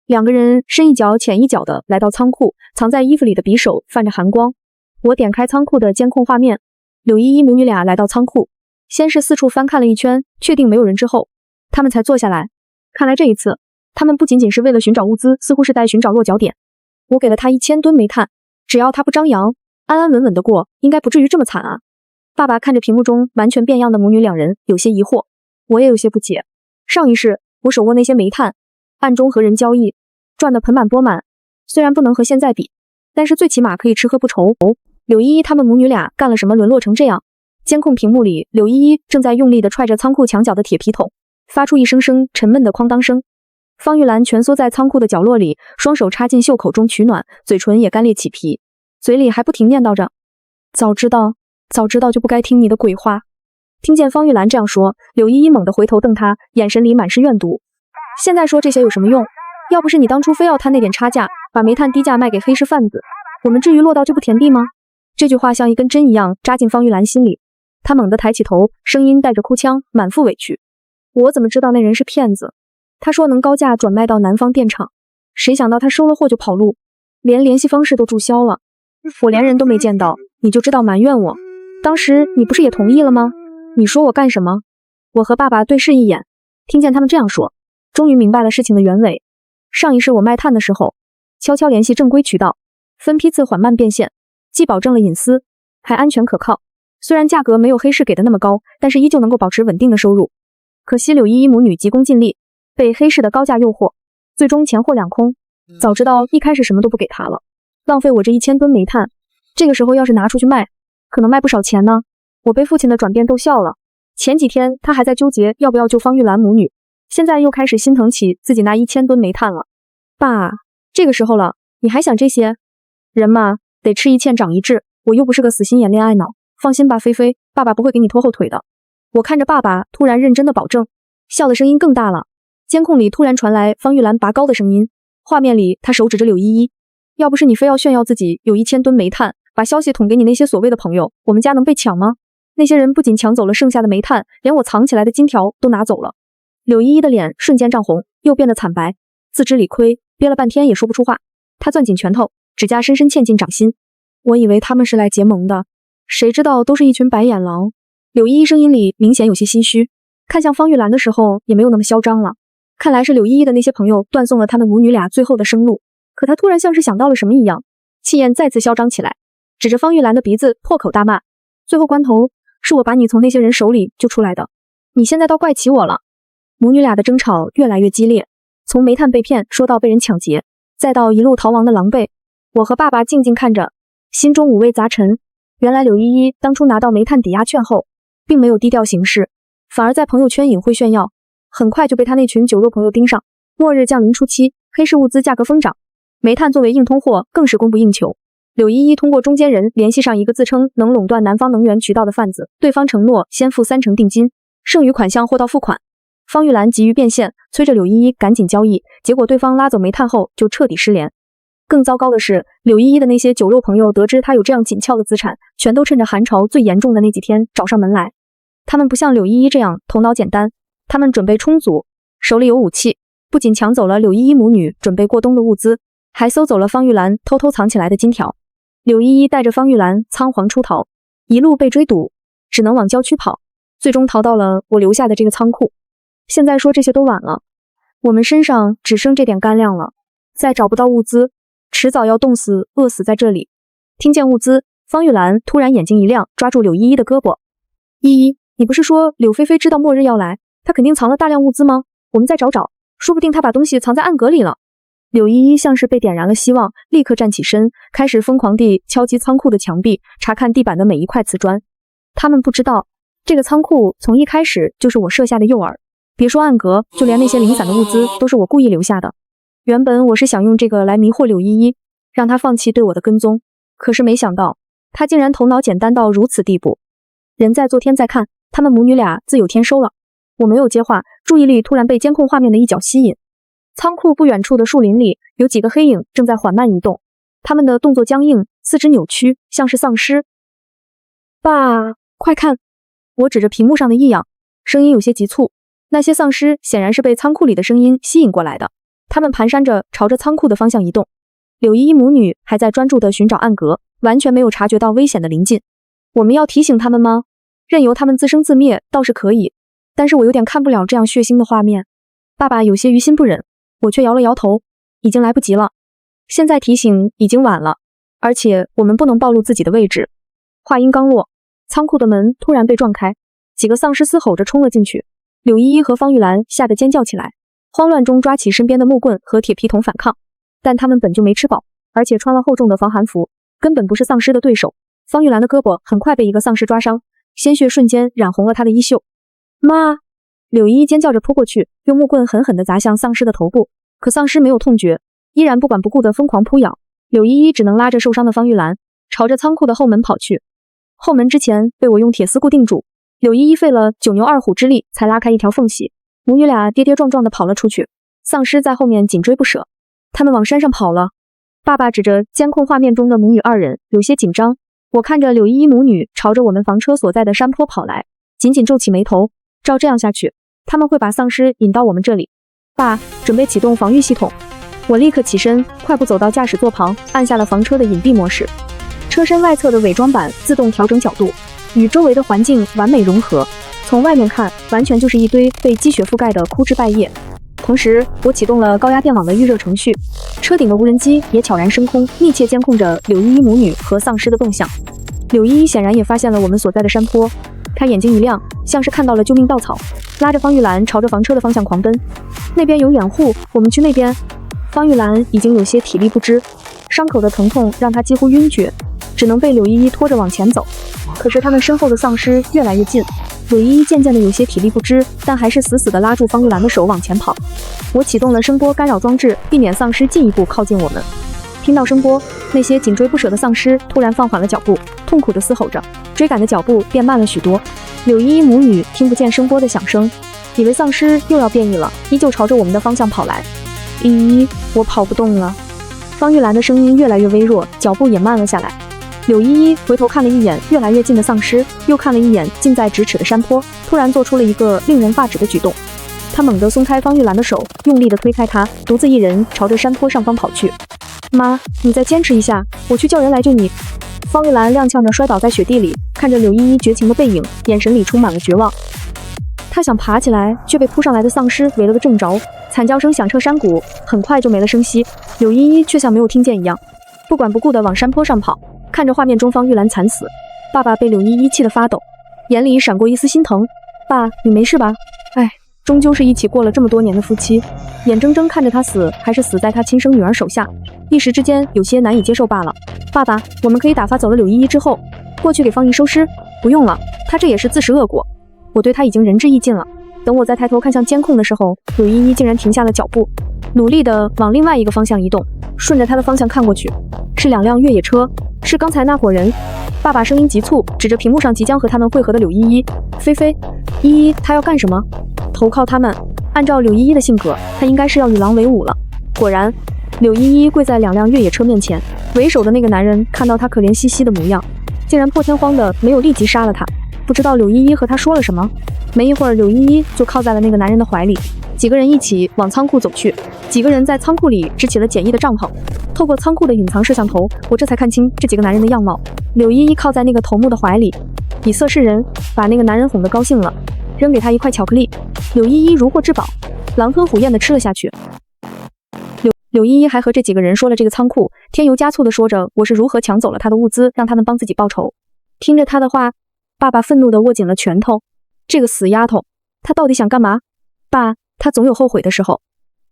2个人深一脚浅一脚的来到仓库，藏在衣服里的匕首泛着寒光。我点开仓库的监控画面，柳依依母女俩来到仓库，先是四处翻看了一圈，确定没有人之后，他们才坐下来。看来这一次他们不仅仅是为了寻找物资，似乎是在寻找落脚点。我给了他1000吨煤炭，只要他不张扬，安安稳稳的过，应该不至于这么惨啊。爸爸看着屏幕中完全变样的母女2人，有些疑惑。我也有些不解。上一世我手握那些煤炭，暗中和人交易，赚得盆满钵满，虽然不能和现在比，但是最起码可以吃喝不愁。柳依依他们母女俩干了什么沦落成这样？监控屏幕里，柳依依正在用力地踹着仓库墙角的铁皮桶，发出一声声沉闷的哐当声。方玉兰蜷缩在仓库的角落里，双手插进袖口中取暖，嘴唇也干裂起皮，嘴里还不停念叨着：早知道就不该听你的鬼话。听见方玉兰这样说，柳依依猛地回头瞪她，眼神里满是怨毒。现在说这些有什么用？要不是你当初非要贪那点差价，把煤炭低价卖给黑市贩子，我们至于落到这步田地吗？这句话像一根针一样扎进方玉兰心里，她猛地抬起头，声音带着哭腔，满腹委屈。我怎么知道那人是骗子？他说能高价转卖到南方电厂，谁想到他收了货就跑路，连联系方式都注销了。我连人都没见到，你就知道埋怨我？当时你不是也同意了吗？你说我干什么？我和爸爸对视一眼，听见他们这样说，终于明白了事情的原委。上一世我卖炭的时候，悄悄联系正规渠道，分批次缓慢变现，既保证了隐私，还安全可靠。虽然价格没有黑市给的那么高，但是依旧能够保持稳定的收入。可惜柳依依母女急功近利，被黑市的高价诱惑，最终钱货两空。早知道一开始什么都不给他了，浪费我这1000吨煤炭，这个时候要是拿出去卖，可能卖不少钱呢。我被父亲的转变逗笑了。前几天他还在纠结要不要救方玉兰母女，现在又开始心疼起自己那1000吨煤炭了。爸，这个时候了，你还想这些？人嘛，得吃一堑长一智，我又不是个死心眼恋爱脑。放心吧，菲菲，爸爸不会给你拖后腿的。我看着爸爸突然认真的保证，笑的声音更大了。监控里突然传来方玉兰拔高的声音，画面里他手指着柳依依，要不是你非要炫耀自己有1000吨煤炭，把消息捅给你那些所谓的朋友，我们家能被抢吗？那些人不仅抢走了剩下的煤炭，连我藏起来的金条都拿走了。柳依依的脸瞬间涨红，又变得惨白，自知理亏，憋了半天也说不出话。她攥紧拳头，指甲深深嵌进掌心。我以为他们是来结盟的，谁知道都是一群白眼狼。柳依依声音里明显有些心虚，看向方玉兰的时候也没有那么嚣张了。看来是柳依依的那些朋友断送了他们母女俩最后的生路。可她突然像是想到了什么一样，气焰再次嚣张起来，指着方玉兰的鼻子破口大骂。最后关头，是我把你从那些人手里救出来的，你现在倒怪起我了。母女俩的争吵越来越激烈，从煤炭被骗说到被人抢劫，再到一路逃亡的狼狈。我和爸爸静静看着，心中五味杂陈。原来柳依依当初拿到煤炭抵押券后，并没有低调行事，反而在朋友圈隐晦炫耀，很快就被他那群酒肉朋友盯上。末日降临初期，黑市物资价格疯涨，煤炭作为硬通货更是供不应求。柳依依通过中间人联系上一个自称能垄断南方能源渠道的贩子，对方承诺先付30%定金，剩余款项货到付款。方玉兰急于变现，催着柳依依赶紧交易，结果对方拉走煤炭后就彻底失联。更糟糕的是，柳依依的那些酒肉朋友得知她有这样紧俏的资产，全都趁着寒潮最严重的那几天找上门来。他们不像柳依依这样头脑简单，他们准备充足，手里有武器，不仅抢走了柳依依母女准备过冬的物资，还搜走了方玉兰偷偷藏起来的金条。柳依依带着方玉兰仓皇出逃，一路被追堵，只能往郊区跑，最终逃到了我留下的这个仓库。现在说这些都晚了，我们身上只剩这点干粮了，再找不到物资，迟早要冻死饿死在这里。听见物资，方玉兰突然眼睛一亮，抓住柳依依的胳膊。依依，你不是说柳菲菲知道末日要来，她肯定藏了大量物资吗？我们再找找，说不定她把东西藏在暗格里了。柳依依像是被点燃了希望，立刻站起身，开始疯狂地敲击仓库的墙壁，查看地板的每一块瓷砖。他们不知道，这个仓库从一开始就是我设下的诱饵，别说暗格，就连那些零散的物资都是我故意留下的。原本我是想用这个来迷惑柳依依，让她放弃对我的跟踪，可是没想到，她竟然头脑简单到如此地步。人在做天在看，他们母女俩自有天收了。我没有接话，注意力突然被监控画面的一角吸引。仓库不远处的树林里，有几个黑影正在缓慢移动，他们的动作僵硬，四肢扭曲，像是丧尸。爸，快看！我指着屏幕上的异样，声音有些急促。那些丧尸显然是被仓库里的声音吸引过来的，他们蹒跚着朝着仓库的方向移动。柳依依母女还在专注地寻找暗格，完全没有察觉到危险的临近。我们要提醒他们吗？任由他们自生自灭倒是可以，但是我有点看不了这样血腥的画面。爸爸有些于心不忍，我却摇了摇头，已经来不及了。现在提醒已经晚了，而且我们不能暴露自己的位置。话音刚落，仓库的门突然被撞开，几个丧尸嘶吼着冲了进去。柳依依和方玉兰吓得尖叫起来，慌乱中抓起身边的木棍和铁皮桶反抗，但他们本就没吃饱，而且穿了厚重的防寒服，根本不是丧尸的对手。方玉兰的胳膊很快被一个丧尸抓伤，鲜血瞬间染红了她的衣袖。妈！柳依依尖叫着扑过去，用木棍狠狠地砸向丧尸的头部，可丧尸没有痛觉，依然不管不顾地疯狂扑咬。柳依依只能拉着受伤的方玉兰，朝着仓库的后门跑去。后门之前被我用铁丝固定住，柳依依费了九牛二虎之力才拉开一条缝隙，母女俩跌跌撞撞地跑了出去，丧尸在后面紧追不舍。他们往山上跑了。爸爸指着监控画面中的母女二人，有些紧张。我看着柳依依母女朝着我们房车所在的山坡跑来，紧紧皱起眉头。照这样下去，他们会把丧尸引到我们这里。爸，准备启动防御系统。我立刻起身，快步走到驾驶座旁，按下了房车的隐蔽模式。车身外侧的伪装板自动调整角度，与周围的环境完美融合。从外面看，完全就是一堆被积雪覆盖的枯枝败叶。同时，我启动了高压电网的预热程序，车顶的无人机也悄然升空，密切监控着柳依依母女和丧尸的动向。柳依依显然也发现了我们所在的山坡，她眼睛一亮，像是看到了救命稻草，拉着方玉兰朝着房车的方向狂奔。那边有掩护，我们去那边。方玉兰已经有些体力不支，伤口的疼痛让她几乎晕厥，只能被柳依依拖着往前走。可是他们身后的丧尸越来越近，柳依依渐渐的有些体力不支，但还是死死地拉住方玉兰的手往前跑。我启动了声波干扰装置，避免丧尸进一步靠近我们。听到声波，那些紧追不舍的丧尸突然放缓了脚步，痛苦地嘶吼着，追赶的脚步变慢了许多。柳依依母女听不见声波的响声，以为丧尸又要变异了，依旧朝着我们的方向跑来。依依，我跑不动了。方玉兰的声音越来越微弱，脚步也慢了下来。柳依依回头看了一眼越来越近的丧尸，又看了一眼近在咫尺的山坡，突然做出了一个令人发指的举动。她猛地松开方玉兰的手，用力地推开她，独自一人朝着山坡上方跑去。妈，你再坚持一下，我去叫人来救你。方玉兰踉跄着摔倒在雪地里，看着柳依依绝情的背影，眼神里充满了绝望。她想爬起来，却被扑上来的丧尸围了个正着，惨叫声响彻山谷，很快就没了声息。柳依依却像没有听见一样，不管不顾地往山坡上跑，看着画面中方玉兰惨死。爸爸被柳依依气得发抖，眼里闪过一丝心疼。爸，你没事吧？哎，终究是一起过了这么多年的夫妻，眼睁睁看着他死，还是死在他亲生女儿手下，一时之间有些难以接受罢了。爸爸，我们可以打发走了柳依依之后，过去给方姨收尸。不用了，她这也是自食恶果，我对她已经仁至义尽了。等我再抬头看向监控的时候，柳依依竟然停下了脚步，努力地往另外一个方向移动。顺着她的方向看过去，是2辆越野车，是刚才那伙人。爸爸声音急促，指着屏幕上即将和他们会合的柳依依。菲菲，依依，她要干什么？投靠他们。按照柳依依的性格，她应该是要与狼为伍了。果然，柳依依跪在2辆越野车面前，为首的那个男人看到她可怜兮兮的模样，竟然破天荒的没有立即杀了她。不知道柳依依和他说了什么，没一会儿，柳依依就靠在了那个男人的怀里。几个人一起往仓库走去，几个人在仓库里支起了简易的帐篷。透过仓库的隐藏摄像头，我这才看清这几个男人的样貌。柳依依靠在那个头目的怀里，以色示人，把那个男人哄得高兴了，扔给他一块巧克力。柳依依如获至宝，狼吞虎咽地吃了下去。柳依依还和这几个人说了这个仓库，添油加醋地说着我是如何抢走了他的物资，让他们帮自己报仇。听着他的话，爸爸愤怒地握紧了拳头。这个死丫头，她到底想干嘛？爸，她总有后悔的时候。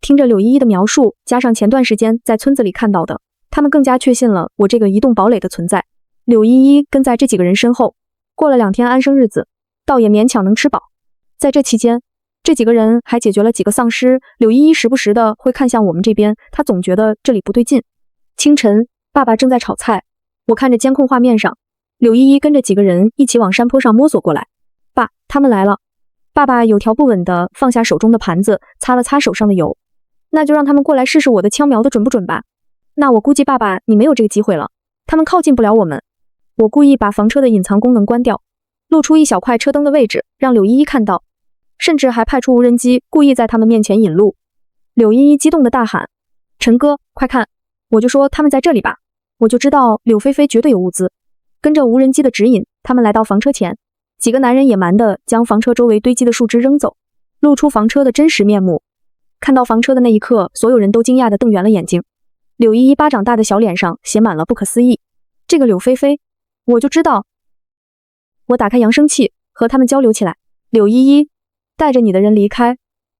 听着柳依依的描述，加上前段时间在村子里看到的，他们更加确信了我这个移动堡垒的存在。柳依依跟在这几个人身后，过了2天安生日子，倒也勉强能吃饱。在这期间，这几个人还解决了几个丧尸。柳依依时不时的会看向我们这边，她总觉得这里不对劲。清晨，爸爸正在炒菜，我看着监控画面上，柳依依跟着几个人一起往山坡上摸索过来。爸，他们来了。爸爸有条不紊地放下手中的盘子，擦了擦手上的油。那就让他们过来试试我的枪瞄的准不准吧。那我估计爸爸你没有这个机会了，他们靠近不了我们。我故意把房车的隐藏功能关掉，露出一小块车灯的位置，让柳依依看到，甚至还派出无人机故意在他们面前引路。柳依依激动地大喊：陈哥，快看！我就说他们在这里吧，我就知道柳菲菲绝对有物资。跟着无人机的指引，他们来到房车前，几个男人野蛮地将房车周围堆积的树枝扔走，露出房车的真实面目。看到房车的那一刻，所有人都惊讶地瞪圆了眼睛。柳依依巴掌大的小脸上写满了不可思议。这个柳菲菲，我就知道。我打开扬声器和他们交流起来。柳依依，带着你的人离开，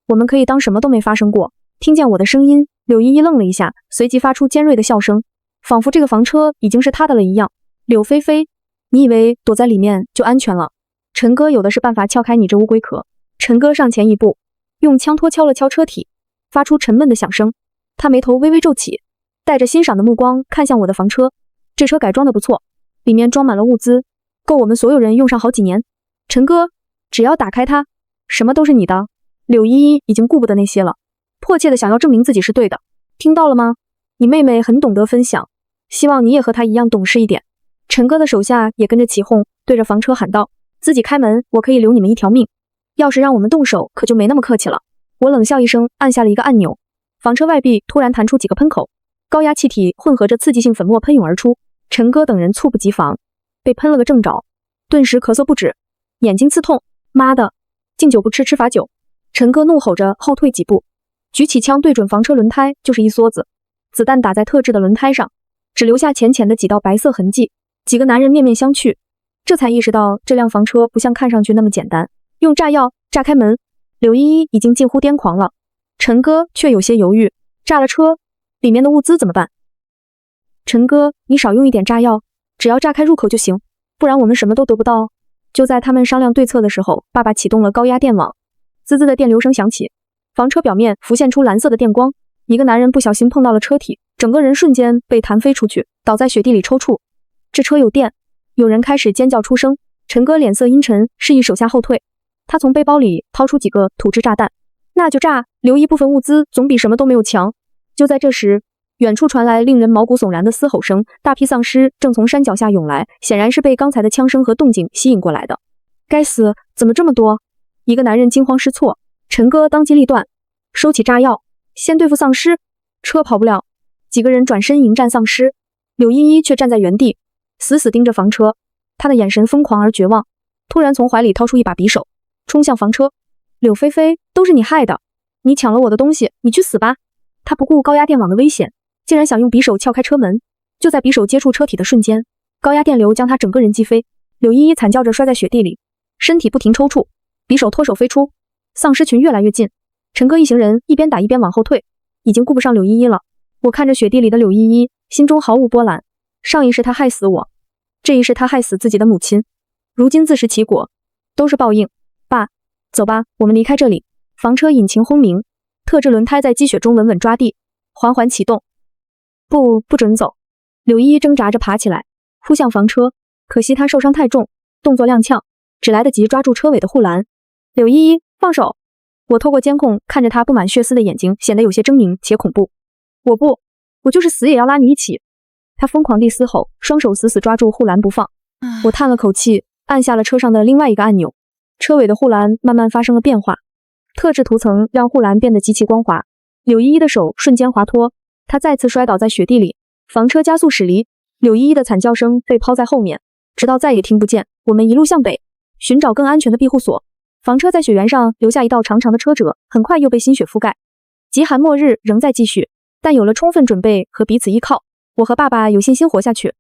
我们可以当什么都没发生过。听见我的声音，柳依依愣了一下，随即发出尖锐的笑声，仿佛这个房车已经是她的了一样。柳菲菲，你以为躲在里面就安全了？陈哥有的是办法撬开你这乌龟壳。陈哥上前一步，用枪托敲了敲车体，发出沉闷的响声。他眉头微微皱起，带着欣赏的目光看向我的房车。这车改装的不错，里面装满了物资，够我们所有人用上好几年。陈哥，只要打开它，什么都是你的。柳依依已经顾不得那些了，迫切的想要证明自己是对的。听到了吗？你妹妹很懂得分享，希望你也和她一样懂事一点。陈哥的手下也跟着起哄，对着房车喊道：自己开门，我可以留你们一条命。要是让我们动手，可就没那么客气了。我冷笑一声，按下了一个按钮，房车外壁突然弹出几个喷口，高压气体混合着刺激性粉末喷涌而出。陈哥等人猝不及防，被喷了个正着，顿时咳嗽不止，眼睛刺痛。妈的，敬酒不吃吃罚酒！陈哥怒吼着后退几步，举起枪对准房车轮胎就是一梭子，子弹打在特制的轮胎上，只留下浅浅的几道白色痕迹。几个男人面面相觑，这才意识到这辆房车不像看上去那么简单。用炸药炸开门，柳依依已经近乎癫狂了，陈哥却有些犹豫。炸了车，里面的物资怎么办？陈哥，你少用一点炸药，只要炸开入口就行，不然我们什么都得不到。就在他们商量对策的时候，爸爸启动了高压电网，滋滋的电流声响起，房车表面浮现出蓝色的电光。一个男人不小心碰到了车体，整个人瞬间被弹飞出去，倒在雪地里抽搐。这车有电！有人开始尖叫出声。陈哥脸色阴沉，示意手下后退。他从背包里掏出几个土制炸弹，那就炸，留一部分物资总比什么都没有强。就在这时，远处传来令人毛骨悚然的嘶吼声，大批丧尸正从山脚下涌来，显然是被刚才的枪声和动静吸引过来的。该死，怎么这么多？一个男人惊慌失措。陈哥当机立断，收起炸药，先对付丧尸。车跑不了，几个人转身迎战丧尸。柳依依却站在原地，死死盯着房车，她的眼神疯狂而绝望。突然从怀里掏出一把匕首，冲向房车。柳菲菲，都是你害的，你抢了我的东西，你去死吧！他不顾高压电网的危险，竟然想用匕首撬开车门。就在匕首接触车体的瞬间，高压电流将他整个人击飞。柳依依惨叫着摔在雪地里，身体不停抽搐，匕首脱手飞出。丧尸群越来越近，陈哥一行人一边打一边往后退，已经顾不上柳依依了。我看着雪地里的柳依依，心中毫无波澜。上一世他害死我，这一世他害死自己的母亲，如今自食其果，都是报应。爸，走吧，我们离开这里。房车引擎轰鸣，特制轮胎在积雪中稳稳抓地，缓缓启动。不准走！柳依依挣扎着爬起来，扑向房车，可惜她受伤太重，动作踉跄，只来得及抓住车尾的护栏。柳依依，放手！我透过监控看着她布满血丝的眼睛，显得有些狰狞且恐怖。我就是死也要拉你一起！她疯狂地嘶吼，双手死死抓住护栏不放。我叹了口气，按下了车上的另外一个按钮，车尾的护栏慢慢发生了变化，特制涂层让护栏变得极其光滑。柳依依的手瞬间滑脱，她再次摔倒在雪地里。房车加速驶离，柳依依的惨叫声被抛在后面，直到再也听不见。我们一路向北，寻找更安全的庇护所。房车在雪原上留下一道长长的车辙，很快又被新雪覆盖。极寒末日仍在继续，但有了充分准备和彼此依靠，我和爸爸有信心活下去。